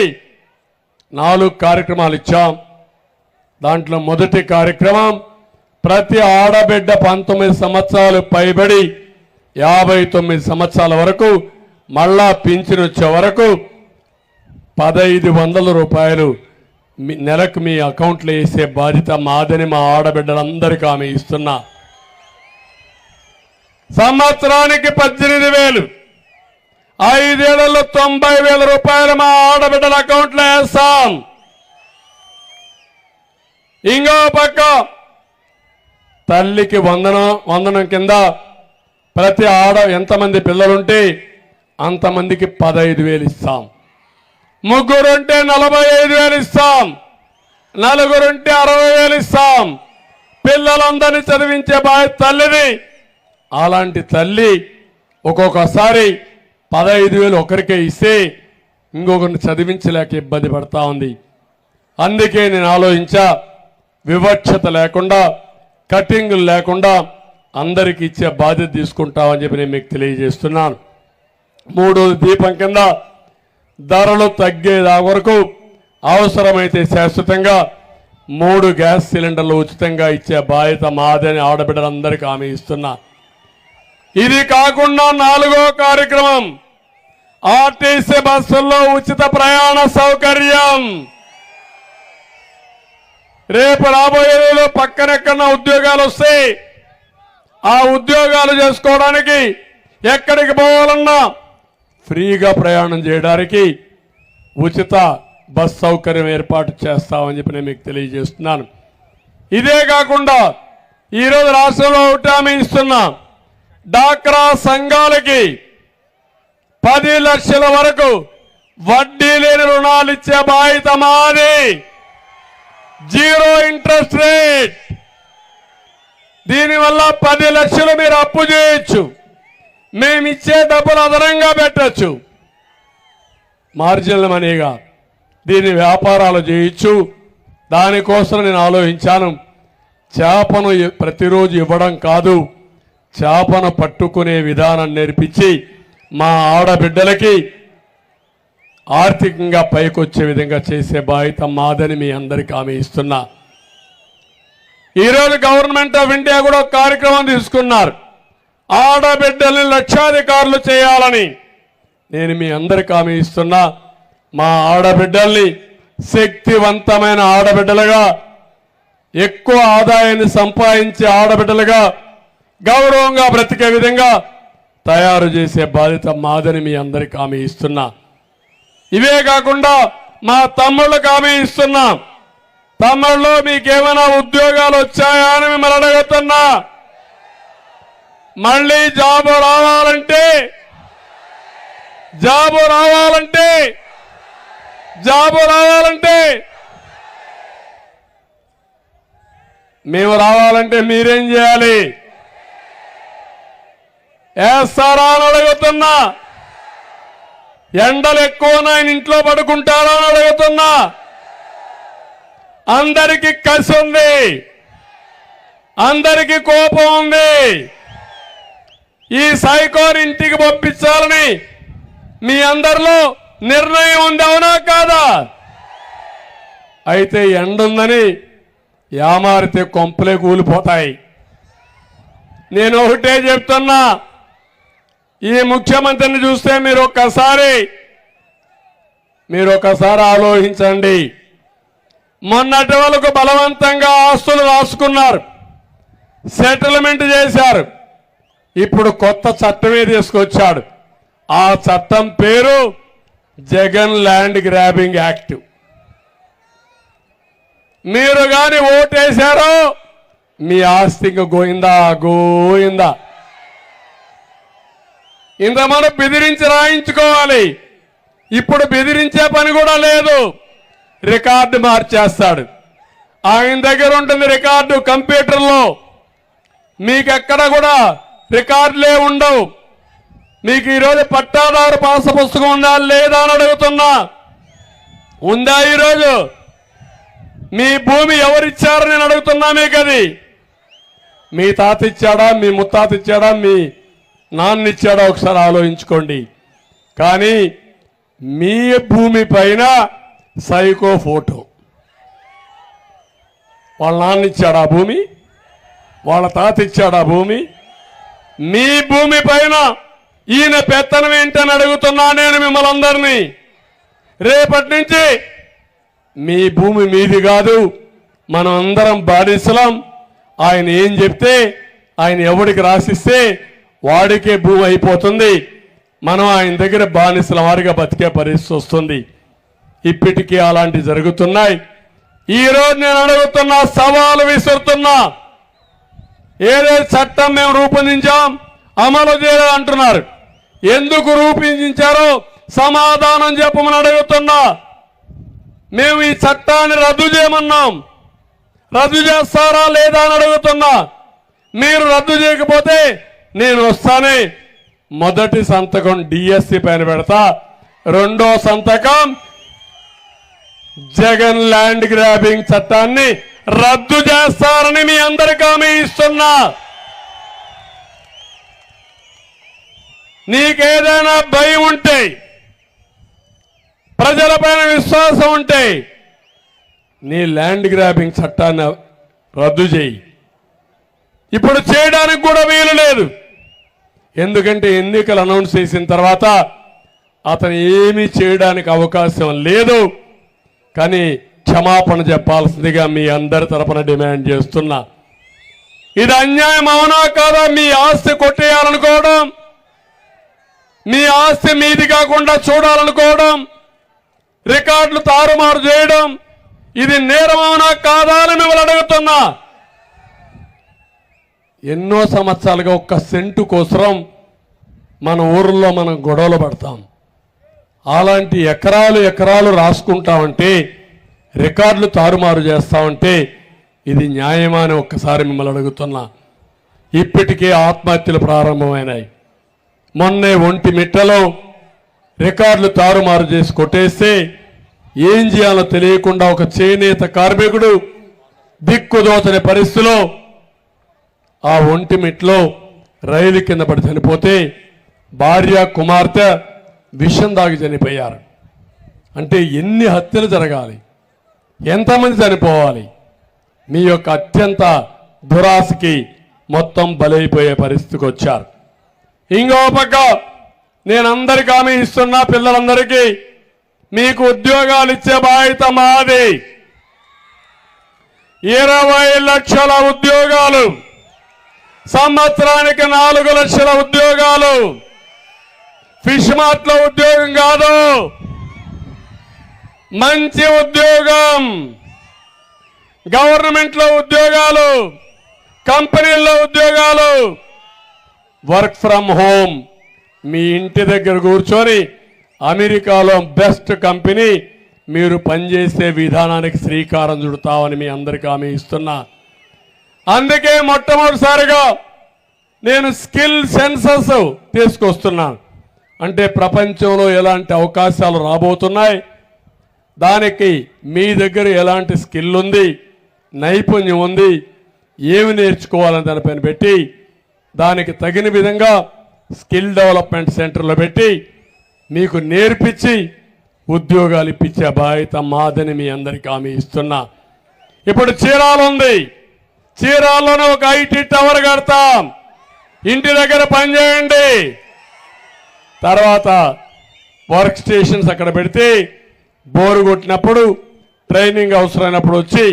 4 కార్యక్రమాలు ఇచ్చాం. దాంట్లో మొదటి కార్యక్రమం ప్రతి ఆడబిడ్డ 19 సంవత్సరాలు పైబడి 59 సంవత్సరాల వరకు మళ్ళా పింఛను వచ్చే వరకు 1,500 రూపాయలు నెలకు మీ అకౌంట్లో వేసే బాధ్యత మాదని మా ఆడబిడ్డలందరికీ ఆమె ఇస్తున్నా. సంవత్సరానికి 18,000, 5 ఏళ్లలో 90,000 రూపాయలు మా ఆడబిడ్డల అకౌంట్లో వేస్తాం. ఇంకో పక్క తల్లికి వందనం కింద ప్రతి ఎంతమంది పిల్లలుంటే అంతమందికి 15,000 ఇస్తాం. ముగ్గురుంటే 45,000 ఇస్తాం, నలుగురుంటే 60,000 ఇస్తాం. పిల్లలందరినీ చదివించే బాధ్యత తల్లిది. అలాంటి తల్లి ఒక్కొక్కసారి 15,000 ఒకరికే ఇస్తే ఇంకొకరిని చదివించలేక ఇబ్బంది పడతా ఉంది. అందుకే నేను ఆలోచించా, వివక్షత లేకుండా కటింగులు లేకుండా అందరికి ఇచ్చే బాధ్యత తీసుకుంటామని చెప్పి నేను మీకు తెలియజేస్తున్నాను. 3వ దీపం కింద ధరలు తగ్గేదా వరకు అవసరమైతే శాశ్వతంగా 3 గ్యాస్ సిలిండర్లు ఉచితంగా ఇచ్చే బాధ్యత మాదని ఆడబిడ్డలందరికీ హామీ ఇస్తున్నా. ఇది కాకుండా 4వ కార్యక్రమం ఆర్టీసీ బస్సుల్లో ఉచిత ప్రయాణ సౌకర్యం. రేపు రాబోయేలో పక్కనెక్కడన్నా ఉద్యోగాలు వస్తే ఆ ఉద్యోగాలు చేసుకోవడానికి ఎక్కడికి పోవాలన్నా ఫ్రీగా ప్రయాణం చేయడానికి ఉచిత బస్ సౌకర్యం ఏర్పాటు చేస్తామని చెప్పి నేను మీకు తెలియజేస్తున్నాను. ఇదే కాకుండా ఈరోజు రాష్ట్రంలో ఒకటి హామీ ఇస్తున్నా, డాక్రా సంఘాలకి 10 లక్షల వరకు వడ్డీ లేని రుణాలు ఇచ్చే బాధ్యత మాది. 0 ఇంట్రెస్ట్ రేట్. దీనివల్ల 10 లక్షలు మీరు అప్పు చేయొచ్చు, మేమిచ్చే డబ్బులు అదనంగా పెట్టచ్చు. మార్జినల్ మనీగా దీని వ్యాపారాలు చేయొచ్చు. దానికోసం నేను ఆలోచించాను. చేపను ప్రతిరోజు ఇవ్వడం కాదు, చేపను పట్టుకునే విధానం నేర్పించి మా ఆడబిడ్డలకి ఆర్థికంగా పైకొచ్చే విధంగా చేసే బాధ్యత మాదని మీ అందరికీ హామీ ఇస్తున్నా. ఈరోజు గవర్నమెంట్ ఆఫ్ ఇండియా కూడా ఒక కార్యక్రమం తీసుకున్నారు, ఆడబిడ్డల్ని లక్షాధికారులు చేయాలని. నేను మీ అందరికీ హామీ ఇస్తున్నా, మా ఆడబిడ్డల్ని శక్తివంతమైన ఆడబిడ్డలుగా, ఎక్కువ ఆదాయాన్ని సంపాదించే ఆడబిడ్డలుగా, గౌరవంగా బ్రతికే విధంగా తయారు చేసే బాధ్యత మాదని మీ అందరికీ హామీ ఇస్తున్నా. ఇవే కాకుండా మా తమ్ముళ్ళకి హామీ ఇస్తున్నా, తమ్ముళ్ళు మీకేమైనా ఉద్యోగాలు వచ్చాయా అని మిమ్మల్ని అడుగుతున్నా. మళ్ళీ జాబు రావాలంటే మేము రావాలంటే మీరేం చేయాలి? వేస్తారా అని అడుగుతున్నా. ఎండలు ఎక్కువ ఆయన ఇంట్లో పడుకుంటారా అని అడుగుతున్నా. అందరికీ కసి ఉంది, అందరికీ కోపం ఉంది. ఈ సైకోని ఇంటికి పంపించాలని మీ అందరిలో నిర్ణయం ఉంది, అవునా కాదా? అయితే ఎండుందని యామారితే కొంపలే కూలిపోతాయి. నేను ఒకటే చెప్తున్నా, ఈ ముఖ్యమంత్రిని చూస్తే మీరు ఒక్కసారి ఆలోచించండి. మొన్నటి వరకు బలవంతంగా ఆస్తులు రాసుకున్నారు, సెటిల్మెంట్ చేశారు. ఇప్పుడు కొత్త చట్టమే తీసుకొచ్చాడు. ఆ చట్టం పేరు జగన్ ల్యాండ్ గ్రాబింగ్ యాక్ట్. మీరు గాని ఓటేశారో మీ ఆస్తి గోయిందా. ఇంత మనం బెదిరించి రాయించుకోవాలి. ఇప్పుడు బెదిరించే పని కూడా లేదు, రికార్డు మార్చేస్తాడు. ఆయన దగ్గర ఉంటుంది రికార్డు కంప్యూటర్లో. మీకెక్కడ కూడా రికార్డులే ఉండవు. మీకు ఈరోజు పట్టాదారు పాస పుస్తకం ఉందా లేదా అని అడుగుతున్నా. ఉందా? ఈరోజు మీ భూమి ఎవరిచ్చారని నేను అడుగుతున్నా. మీకు అది మీ తాత ఇచ్చాడా, మీ ముత్తాత ఇచ్చాడా, మీ నాన్న ఇచ్చాడా? ఒకసారి ఆలోచించుకోండి. కానీ మీ భూమి పైన సైకో ఫోటో. వాళ్ళ నాన్న ఇచ్చాడా భూమి? వాళ్ళ తాత ఇచ్చాడా భూమి? మీ భూమి పైన ఈయన పెత్తనం ఏంటని అడుగుతున్నా నేను మిమ్మల్ని అందరినీ. రేపటి నుంచి మీ భూమి మీది కాదు, మనం అందరం బానిసలం. ఆయన ఏం చెప్తే, ఆయన ఎవడికి రాసిస్తే వాడికే భూమి అయిపోతుంది. మనం ఆయన దగ్గర బానిసల వారిగా బతికే పరిస్థితి వస్తుంది. ఇప్పటికీ అలాంటి జరుగుతున్నాయి. ఈరోజు నేను అడుగుతున్నా, సవాలు విసురుతున్నా. ఏదైతే చట్టం మేము రూపొందించాం అమలు చేయాలి అంటున్నారు. ఎందుకు రూపొందించారో సమాధానం చెప్పమని అడుగుతున్నా. మేము ఈ చట్టాన్ని రద్దు చేయమన్నాం, రద్దు చేస్తారా లేదా అని అడుగుతున్నా. మీరు రద్దు చేయకపోతే నేను వస్తానే మొదటి సంతకం డిఎస్సి పైన పెడతా, రెండో సంతకం జగన్ ల్యాండ్ గ్రాబింగ్ చట్టాన్ని రద్దు చేస్తారని మీ అందరికీ హామీ ఇస్తున్నా. నీకేదైనా భయం ఉంటే, ప్రజలపైన విశ్వాసం ఉంటే నీ ల్యాండ్ గ్రాబింగ్ చట్టాన్ని రద్దు చేయి. ఇప్పుడు చేయడానికి కూడా వీలు లేదు. ఎందుకంటే ఎన్నికలు అనౌన్స్ చేసిన తర్వాత అతను ఏమీ చేయడానికి అవకాశం లేదు. కానీ క్షమాపణ చెప్పాల్సిందిగా మీ అందరి తరపున డిమాండ్ చేస్తున్నా. ఇది అన్యాయం అవునా కాదా? మీ ఆస్తి కొట్టేయాలనుకోవడం, మీ ఆస్తి మీది కాకుండా చూడాలనుకోవడం, రికార్డులు తారుమారు చేయడం, ఇది నేరం అవునా కాదా అని మిమ్మల్ని అడుగుతున్నా. ఎన్నో సంవత్సరాలుగా ఒక్క సెంటు కోసం మన ఊర్లో మనం గొడవలు పడతాం. అలాంటి ఎకరాలు రాసుకుంటామంటే, రికార్డులు తారుమారు చేస్తామంటే ఇది న్యాయమా అని ఒక్కసారి మిమ్మల్ని అడుగుతున్నా. ఇప్పటికే ఆత్మహత్యలు ప్రారంభమైనాయి. మొన్నే ఒంటిమిట్టలో రికార్డులు తారుమారు చేసి కొట్టేస్తే ఏం చేయాలో తెలియకుండా ఒక చేనేత కార్మికుడు దిక్కుదోచని పరిస్థితిలో ఆ ఒంటిమిట్లో రైలు కింద పడి చనిపోతే భార్య కుమార్తె విషం దాగి చనిపోయారు. అంటే ఎన్ని హత్యలు జరగాలి, ఎంతమంది చనిపోవాలి? మీ యొక్క అత్యంత దురాశకి మొత్తం బలైపోయే పరిస్థితికి వచ్చారు. ఇంకో పక్క నేను అందరికీ హామీ ఇస్తున్నా, పిల్లలందరికీ మీకు ఉద్యోగాలు ఇచ్చే బాధ్యత మాది. 20 లక్షల ఉద్యోగాలు, సంవత్సరానికి 4 లక్షల ఉద్యోగాలు. ఫిష్ మార్ట్ లో ఉద్యోగం కాదు, మంచి ఉద్యోగం. గవర్నమెంట్ లో ఉద్యోగాలు, కంపెనీల్లో ఉద్యోగాలు. వర్క్ ఫ్రమ్ హోమ్, మీ ఇంటి దగ్గర కూర్చొని అమెరికాలో బెస్ట్ కంపెనీ మీరు పనిచేసే విధానానికి శ్రీకారం చుడతామని మీ అందరికీ హామీ ఇస్తున్నా. అందుకే మొట్టమొదటిసారిగా నేను స్కిల్ సెన్సస్ తీసుకొస్తున్నాను. అంటే ప్రపంచంలో ఎలాంటి అవకాశాలు రాబోతున్నాయి, దానికి మీ దగ్గర ఎలాంటి స్కిల్ ఉంది, నైపుణ్యం ఉంది, ఏమి నేర్చుకోవాలని దానిపైన పెట్టి దానికి తగిన విధంగా స్కిల్ డెవలప్మెంట్ సెంటర్లో పెట్టి మీకు నేర్పించి ఉద్యోగాలు ఇప్పించే బాధ్యత మాదని మీ అందరికీ హామీ ఇస్తున్నా. ఇప్పుడు చీరాల ఉంది, చీరాల్లోనే ఒక ఐటీ టవర్ కడతాం, ఇంటి దగ్గర పనిచేయండి. తర్వాత వర్క్ స్టేషన్స్ అక్కడ పెడితే బోరు కొట్టినప్పుడు ట్రైనింగ్ అవసరమైనప్పుడు వచ్చి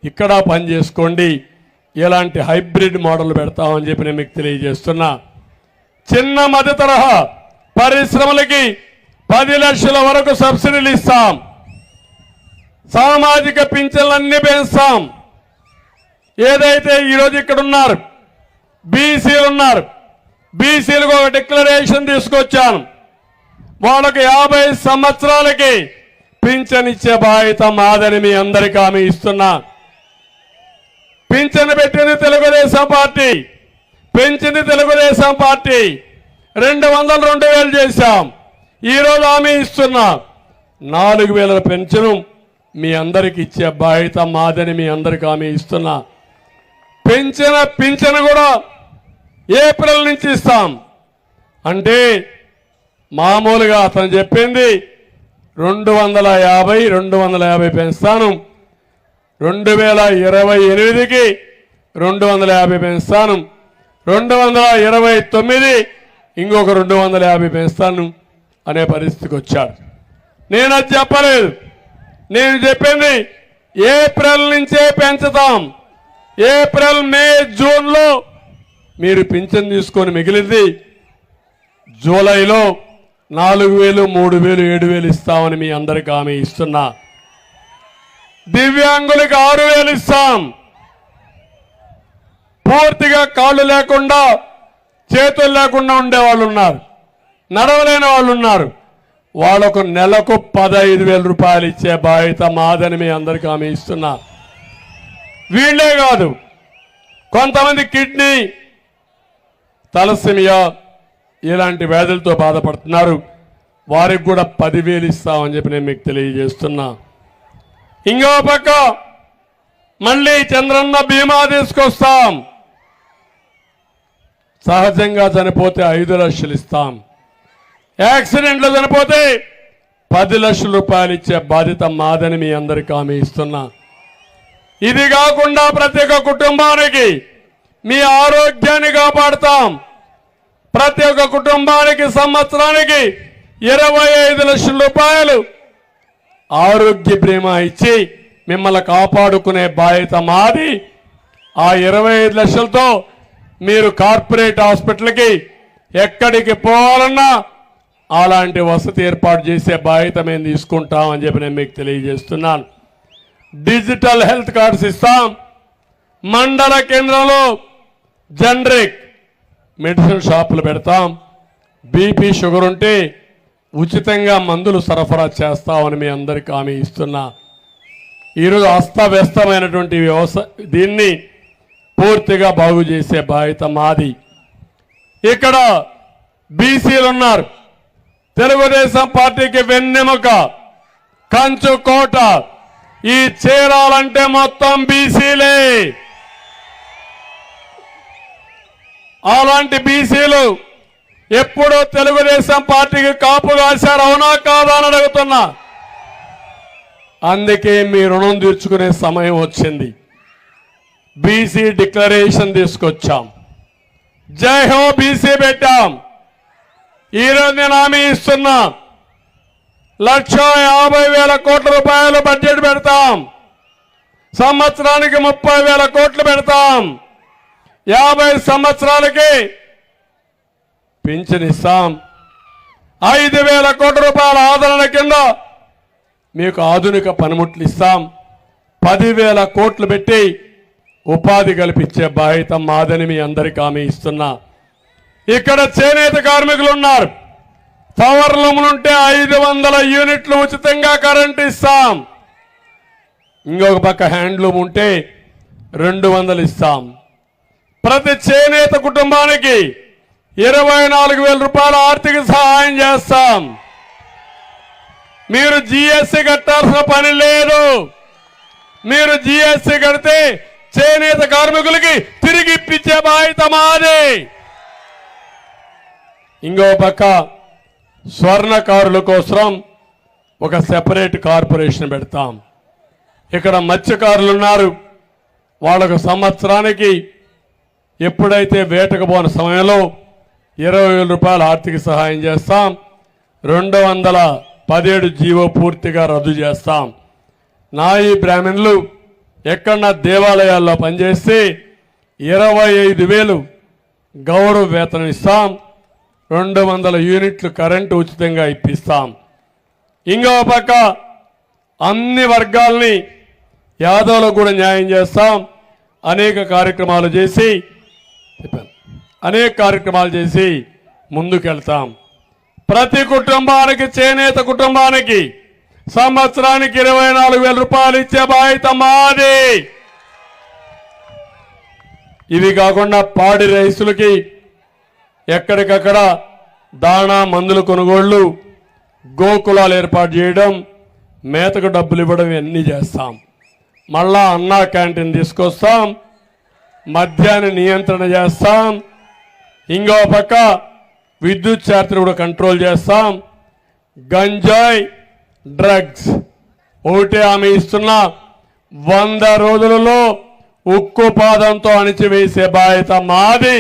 ఇక్కడ పని చేసుకోండి. ఎలాంటి హైబ్రిడ్ మోడల్ పెడతామని చెప్పి నేను మీకు తెలియజేస్తున్నా. చిన్న మధ్య తరహా పరిశ్రమలకి 10 లక్షల వరకు సబ్సిడీలు ఇస్తాం. సామాజిక పింఛన్లన్నీ పెంచుతాం. ఏదైతే ఈరోజు ఇక్కడ ఉన్నారు బీసీలు ఉన్నారు, బీసీలకు ఒక డిక్లరేషన్ తీసుకొచ్చాను. వాళ్ళకు 50 సంవత్సరాలకి పింఛన్ ఇచ్చే బాధ్యత మాదని మీ అందరికీ హామీ ఇస్తున్నా. పింఛన్ పెట్టింది తెలుగుదేశం పార్టీ, పెంచింది తెలుగుదేశం పార్టీ. 200 2000 చేశాం. ఈరోజు హామీ ఇస్తున్నా 4000 పెన్షన్ మీ అందరికి ఇచ్చే బాధ్యత మాదని మీ అందరికి హామీ ఇస్తున్నా. పెంచిన పింఛను కూడా ఏప్రిల్ నుంచి ఇస్తాం. అంటే మామూలుగా అతను చెప్పింది 250 పెంచుతాను, 2028కి 250 పెంచుతాను, 229 ఇంకొక 250 పెంచుతాను అనే పరిస్థితికి వచ్చాడు. నేను అది చెప్పలేదు. నేను చెప్పింది ఏప్రిల్ నుంచే పెంచుతాం. ఏప్రిల్ మే జూన్లో మీరు పింఛన్ తీసుకొని మిగిలింది జూలైలో 4000 3000 7000 ఇస్తామని మీ అందరికీ హామీ ఇస్తున్నా. దివ్యాంగులకు 6000 ఇస్తాం. పూర్తిగా కాళ్ళు లేకుండా చేతులు లేకుండా ఉండేవాళ్ళు ఉన్నారు, నడవలేని వాళ్ళు ఉన్నారు. వాళ్ళకు నెలకు 15,000 రూపాయలు ఇచ్చే బాధ్యత మాదని మీ అందరికీ హామీ ఇస్తున్నా. వీళ్ళే కాదు, కొంతమంది కిడ్నీ, తలసిమియా ఇలాంటి వ్యాధులతో బాధపడుతున్నారు. వారికి కూడా 10,000 ఇస్తామని చెప్పి నేను మీకు తెలియజేస్తున్నా. ఇంకో పక్క మళ్ళీ చంద్రన్న బీమా తీసుకొస్తాం. సహజంగా చనిపోతే 5 లక్షలు ఇస్తాం. యాక్సిడెంట్లో చనిపోతే 10 లక్షల రూపాయలు ఇచ్చే బాధ్యత మాదని మీ అందరికీ హామీ ఇస్తున్నా. ఇది కాకుండా ప్రతి ఒక్క కుటుంబానికి మీ ఆరోగ్యాన్ని కాపాడుతాం. ప్రతి ఒక్క కుటుంబానికి సంవత్సరానికి 25 లక్షల రూపాయలు ఆరోగ్య బీమా ఇచ్చి మిమ్మల్ని కాపాడుకునే బాధ్యత మాది. ఆ 25 లక్షలతో మీరు కార్పొరేట్ హాస్పిటల్కి ఎక్కడికి పోవాలన్నా అలాంటి వసతి ఏర్పాటు చేసే బాధ్యత మేము తీసుకుంటామని చెప్పి నేను మీకు తెలియజేస్తున్నాను. డిజిటల్ హెల్త్ కార్డ్స్ ఇస్తాం. మండల కేంద్రంలో జనరిక్ మెడిసిన్ షాపులు పెడతాం. బీపీ షుగర్ ఉంటే ఉచితంగా మందులు సరఫరా చేస్తామని మీ అందరికీ హామీ ఇస్తున్నా. ఈరోజు అస్తవ్యస్తమైనటువంటి దీన్ని పూర్తిగా బాగు చేసే బాధ్యత మాది. ఇక్కడ బీసీలు ఉన్నారు. తెలుగుదేశం పార్టీకి వెన్నెముక, కంచు కోట. ఈ చీరాలంటే మొత్తం బీసీలే. అలాంటి బీసీలు ఎప్పుడూ తెలుగుదేశం పార్టీకి కాపు కాశారు, అవునా కాదా అని అడుగుతున్నా. అందుకే మీ రుణం తీర్చుకునే సమయం వచ్చింది. బీసీ డిక్లరేషన్ తీసుకొచ్చాం. జై హో బీసీ పెట్టాం. ఈరోజు నేను హామీ ఇస్తున్నా 1,50,000 కోట్ల రూపాయలు బడ్జెట్ పెడతాం. సంవత్సరానికి 30,000 కోట్లు పెడతాం. 50 సంవత్సరాలకి పింఛన్ ఇస్తాం. 5,000 కోట్ల రూపాయల ఆదరణ కింద మీకు ఆధునిక పనిముట్లు ఇస్తాం. 10,000 కోట్లు పెట్టి ఉపాధి కల్పించే బాధ్యత మాదని మీ అందరికీ హామీ ఇస్తున్నా. ఇక్కడ చేనేత కార్మికులు ఉన్నారు. పవర్ లూములుంటే 500 యూనిట్లు ఉచితంగా కరెంట్ ఇస్తాం. ఇంకొక పక్క హ్యాండ్లూమ్ ఉంటే 200 ఇస్తాం. ప్రతి చేనేత కుటుంబానికి 24,000 రూపాయల ఆర్థిక సహాయం చేస్తాం. మీరు జిఎస్టీ కట్టాల్సిన పని లేదు. మీరు జిఎస్టీ కడితే చేనేత కార్మికులకి తిరిగి ఇప్పించే బాధ్యత మాది. ఇంకో పక్క స్వర్ణకారుల కోసం ఒక సెపరేట్ కార్పొరేషన్ పెడతాం. ఇక్కడ మత్స్యకారులు ఉన్నారు. వాళ్ళకు సంవత్సరానికి ఎప్పుడైతే వేటకు పోని సమయంలో 20,000 రూపాయల ఆర్థిక సహాయం చేస్తాం. 217 జీవో పూర్తిగా రద్దు చేస్తాం. నాయి బ్రాహ్మణులు ఎక్కడన్నా దేవాలయాల్లో పనిచేస్తే 25,000 గౌరవ వేతనం ఇస్తాం. 200 యూనిట్లు కరెంటు ఉచితంగా ఇప్పిస్తాం. ఇంకో పక్క అన్ని వర్గాల్ని యాదవులకు కూడా న్యాయం చేస్తాం. అనేక కార్యక్రమాలు చేసి ముందుకెళ్తాం. ప్రతి కుటుంబానికి, చేనేత కుటుంబానికి సంవత్సరానికి 24,000 రూపాయలు ఇచ్చే బాధ్యత మాది. ఇవి కాకుండా పాడి రైతులకి ఎక్కడికక్కడ దాణా మందుల కొనుగోళ్లు, గోకులాలు ఏర్పాటు చేయడం, మేతకు డబ్బులు ఇవ్వడం ఇవన్నీ చేస్తాం. మళ్ళా అన్నా క్యాంటీన్ తీసుకొస్తాం. మద్యాన్ని నియంత్రణ చేస్తాం. ఇంకో పక్క విద్యుత్ ఛార్జీలు కూడా కంట్రోల్ చేస్తాం. గంజాయి, డ్రగ్స్ ఒకటే హామీ ఇస్తున్నా, 100 రోజులలో ఉక్కు పాదంతో అణిచివేసే బాధ్యత మాది.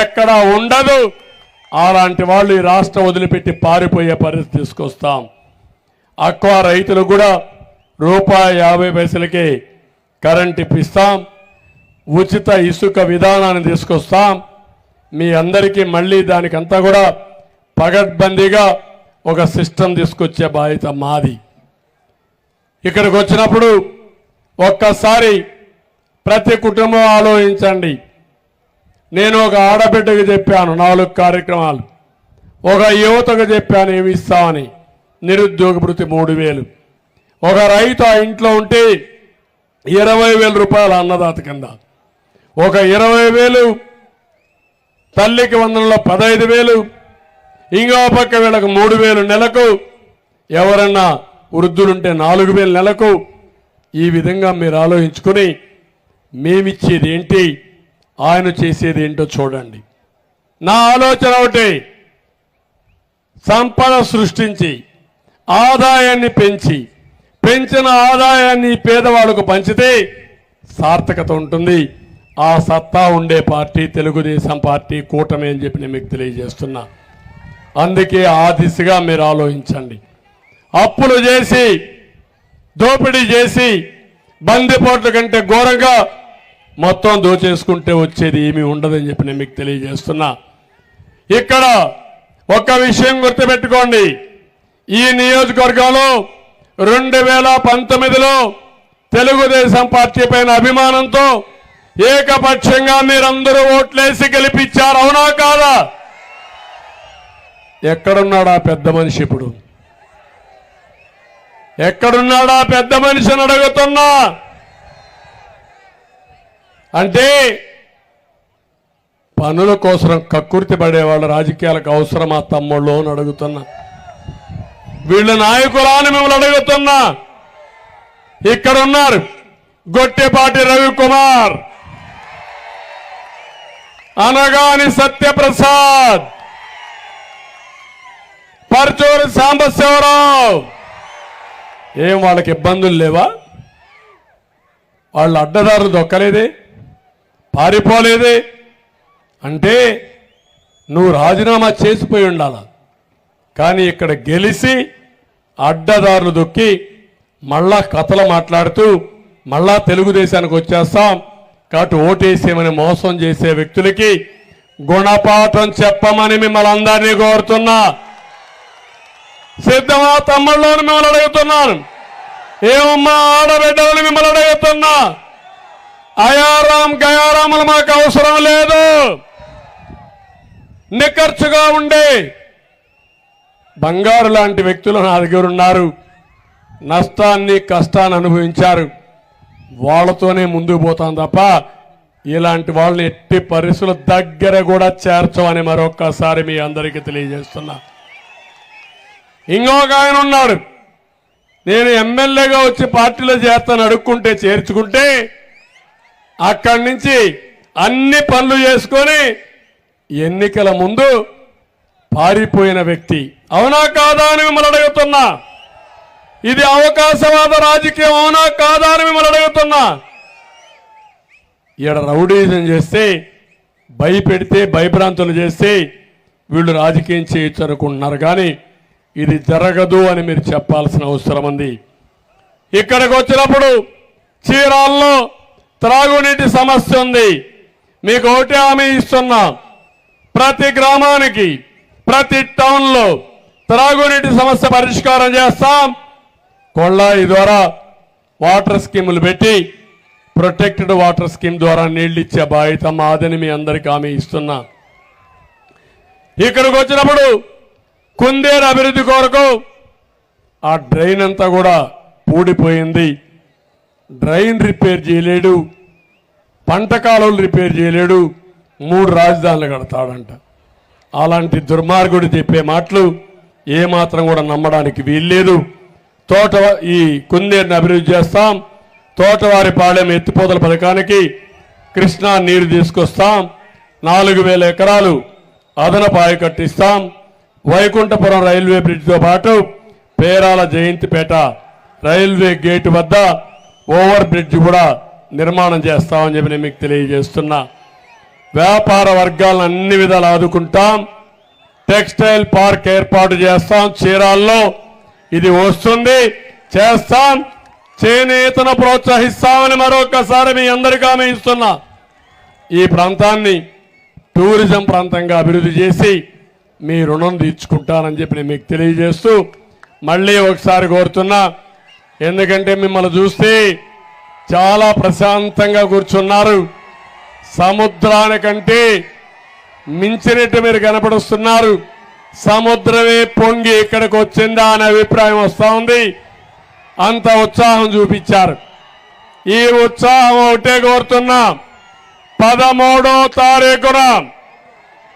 ఎక్కడా ఉండదు. అలాంటి వాళ్ళు ఈ రాష్ట్రం వదిలిపెట్టి పారిపోయే పరిస్థితి తీసుకొస్తాం. అక్వా రైతులు కూడా ₹1.50 కరెంట్ ఇప్పిస్తాం. ఉచిత ఇసుక విధానాన్ని తీసుకొస్తాం. మీ అందరికీ మళ్ళీ దానికంతా కూడా పగడ్బందీగా ఒక సిస్టమ్ తీసుకొచ్చే బాధ్యత మాది. ఇక్కడికి వచ్చినప్పుడు ఒక్కసారి ప్రతి కుటుంబం ఆలోచించండి. నేను ఒక ఆడబిడ్డకు చెప్పాను 4 కార్యక్రమాలు, ఒక యువతకు చెప్పాను ఏమి ఇస్తామని, నిరుద్యోగ భృతి 3,000, ఒక రైతు ఆ ఇంట్లో ఉంటే 20,000 రూపాయలు అన్నదాత కింద, ఒక 20,000 తల్లికి వందనంలో 15,000, ఇంకో పక్క వీళ్ళకు 3,000 నెలకు, ఎవరన్నా వృద్ధులుంటే 4,000 నెలకు. ఈ విధంగా మీరు ఆలోచించుకొని మేమిచ్చేది ఏంటి, ఆయన చేసేది ఏంటో చూడండి. నా ఆలోచన ఒకటి, సంపద సృష్టించి ఆదాయాన్ని పెంచిన ఆదాయాన్ని పేదవాళ్ళకు పంచితే సార్థకత ఉంటుంది. ఆ సత్తా ఉండే పార్టీ తెలుగుదేశం పార్టీ, కూటమి అని చెప్పి నేను మీకు తెలియజేస్తున్నా. అందుకే ఆ దిశగా మీరు ఆలోచించండి. అప్పులు చేసి, దోపిడీ చేసి, బందిపోట్ల కంటే ఘోరంగా మొత్తం దోచేసుకుంటే వచ్చేది ఏమీ ఉండదని చెప్పి నేను మీకు తెలియజేస్తున్నా. ఇక్కడ ఒక విషయం గుర్తుపెట్టుకోండి, ఈ నియోజకవర్గంలో 2019లో తెలుగుదేశం పార్టీ పైన అభిమానంతో ఏకపక్షంగా మీరందరూ ఓట్లేసి గెలిపించారు, అవునా కాదా? ఎక్కడున్నాడా పెద్ద మనిషి? ఇప్పుడు ఎక్కడున్నాడా పెద్ద మనిషిని అడుగుతున్నా. అంటే పనుల కోసం కక్కుర్తి పడేవాళ్ళ రాజకీయాలకు అవసరమా తమ్ముళ్ళు అని అడుగుతున్నా. వీళ్ళ నాయకులని మిమ్మల్ని అడుగుతున్నా. ఇక్కడ ఉన్నారు గొట్టెపాటి రవికుమార్, అనగాని సత్యప్రసాద్, పర్చూరి సాంబశివరావు. ఏం వాళ్ళకి ఇబ్బందులు లేవా? వాళ్ళు అడ్డదారులు దొక్కలేదే, పారిపోలేదే. అంటే నువ్వు రాజీనామా చేసిపోయి ఉండాల. కానీ ఇక్కడ గెలిచి అడ్డదారులు దొక్కి మళ్ళా కథలు మాట్లాడుతూ మళ్ళా తెలుగుదేశానికి వచ్చేస్తాం కాబట్టి ఓటేసేమని మోసం చేసే వ్యక్తులకి గుణపాఠం చెప్పమని మిమ్మల్ని అందరినీ కోరుతున్నా. సిద్ధమా తమ్ముళ్ళని మిమ్మల్ని అడుగుతున్నాను. ఏమమ్మా ఆడబిడ్డలని మిమ్మల్ని అడుగుతున్నా. అయారాం గయారాములు మాకు అవసరం లేదు. నిఖర్చుగా ఉండే బంగారు లాంటి వ్యక్తులు నా దగ్గర ఉన్నారు. నష్టాన్ని కష్టాన్ని అనుభవించారు. వాళ్ళతోనే ముందుకు పోతాం తప్ప ఇలాంటి వాళ్ళని ఎట్టి పరిస్థితుల దగ్గర కూడా చేర్చమని మరొక్కసారి మీ అందరికీ తెలియజేస్తున్నా. ఇంకొక ఆయన ఉన్నాడు, నేను ఎమ్మెల్యేగా వచ్చి పార్టీలో చేస్తాను అడుక్కుంటే చేర్చుకుంటే అక్కడి నుంచి అన్ని పనులు చేసుకొని ఎన్నికల ముందు పారిపోయిన వ్యక్తి. అవునా కాదా అని మిమ్మల్ని అడుగుతున్నా. ఇది అవకాశవాద రాజకీయం అవునా కాదా అని మిమ్మల్ని అడుగుతున్నా. ఈడ రౌడీజం చేస్తే భయపెడితే భయభ్రాంతులు చేస్తే వీళ్ళు రాజకీయం చేయొచ్చు అనుకుంటున్నారు, కానీ ఇది జరగదు అని మీరు చెప్పాల్సిన అవసరం ఉంది. ఇక్కడికి వచ్చినప్పుడు చీరాల్లో త్రాగునీటి సమస్య ఉంది. మీకు ఒకటే హామీ ఇస్తున్నా, ప్రతి గ్రామానికి ప్రతి టౌన్లో త్రాగునీటి సమస్య పరిష్కారం చేస్తాం. కొళ్ళాయి ద్వారా వాటర్ స్కీములు పెట్టి ప్రొటెక్టెడ్ వాటర్ స్కీమ్ ద్వారా నీళ్లు ఇచ్చే బాధ్యత మాదని మీ అందరికీ హామీ ఇస్తున్నా. ఇక్కడికి వచ్చినప్పుడు కుందేరు అభివృద్ధి కొరకు ఆ డ్రైన్ అంతా కూడా పూడిపోయింది. డ్రైన్ రిపేర్ చేయలేడు, పంట కాలువలు రిపేర్ చేయలేడు, 3 రాజధానులు కడతాడంట. అలాంటి దుర్మార్గుడు చెప్పే మాటలు ఏమాత్రం కూడా నమ్మడానికి వీల్లేదు. ఈ కుందేరుని అభివృద్ధి చేస్తాం. తోటవారి పాళెం ఎత్తిపోతల పథకానికి కృష్ణా నీరు తీసుకొస్తాం. 4000 ఎకరాలు అదనపు ఆయకట్టిస్తాం. వైకుంఠపురం రైల్వే బ్రిడ్జ్తో పాటు పేరాల జయంతిపేట రైల్వే గేటు వద్ద ఓవర్ బ్రిడ్జ్ కూడా నిర్మాణం చేస్తామని చెప్పి నేను మీకు తెలియజేస్తున్నా. వ్యాపార వర్గాలను అన్ని విధాలు ఆదుకుంటాం. టెక్స్టైల్ పార్క్ ఏర్పాటు చేస్తాం. చీరాల్లో ఇది వస్తుంది, చేస్తాం. చేనేతను ప్రోత్సహిస్తామని మరొకసారి మీ అందరికీ హామీ ఇస్తున్నా. ఈ ప్రాంతాన్ని టూరిజం ప్రాంతంగా అభివృద్ధి చేసి మీ రుణం తీర్చుకుంటానని చెప్పి నేను మీకు తెలియజేస్తూ మళ్ళీ ఒకసారి కోరుతున్నా. ఎందుకంటే మిమ్మల్ని చూస్తే చాలా ప్రశాంతంగా కూర్చున్నారు. సముద్రానికంటే మించినట్టు మీరు కనపడుస్తున్నారు. సముద్రమే పొంగి ఇక్కడికి వచ్చిందా అనే అభిప్రాయం వస్తూ ఉంది. అంత ఉత్సాహం చూపించారు. ఈ ఉత్సాహం ఒకటే కోరుతున్నా, 13వ తారీఖున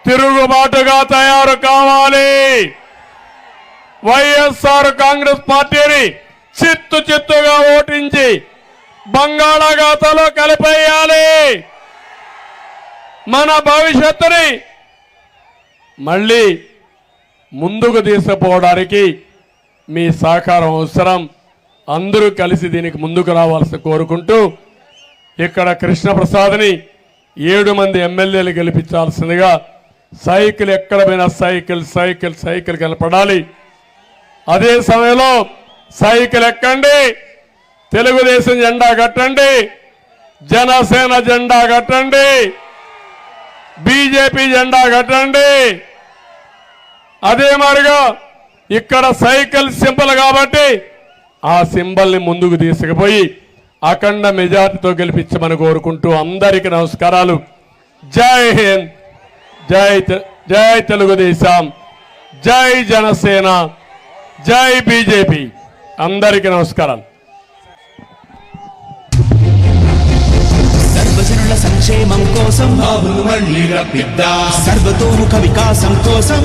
తిరుగుబాటుగా తయారు కావాలి. వైఎస్ఆర్ కాంగ్రెస్ పార్టీని చిత్తుగా ఓటించి బంగాళాఖాతంలో కలిపేయాలి. మన భవిష్యత్తుని మళ్ళీ ముందుకు తీసుకుపోవడానికి మీ సహకారం అవసరం. అందరూ కలిసి దీనికి ముందుకు రావాల్సి కోరుకుంటూ ఇక్కడ కృష్ణప్రసాద్ని 7 మంది ఎమ్మెల్యేలు గెలిపించాల్సిందిగా సైకిల్ ఎక్కడ పోయినా సైకిల్ కనపడాలి. అదే సమయంలో సైకిల్ ఎక్కండి, తెలుగుదేశం జెండా కట్టండి, జనసేన జెండా కట్టండి, బీజేపీ జెండా కట్టండి. అదే మాదిరిగా ఇక్కడ సైకిల్ సింబల్ కాబట్టి ఆ సింబల్ని ముందుకు తీసుకుపోయి అఖండ మెజార్టీతో గెలిపించమని కోరుకుంటూ అందరికీ నమస్కారాలు. జై హింద్, జై తెలుగుదేశం, జై జనసేన, జై బీజేపీ. అందరికీ నమస్కారాలు. సర్వజనుల సంక్షేమం కోసం బాబును మళ్ళీ రప్పిద్దాం. సర్వతోముఖ వికాసం కోసం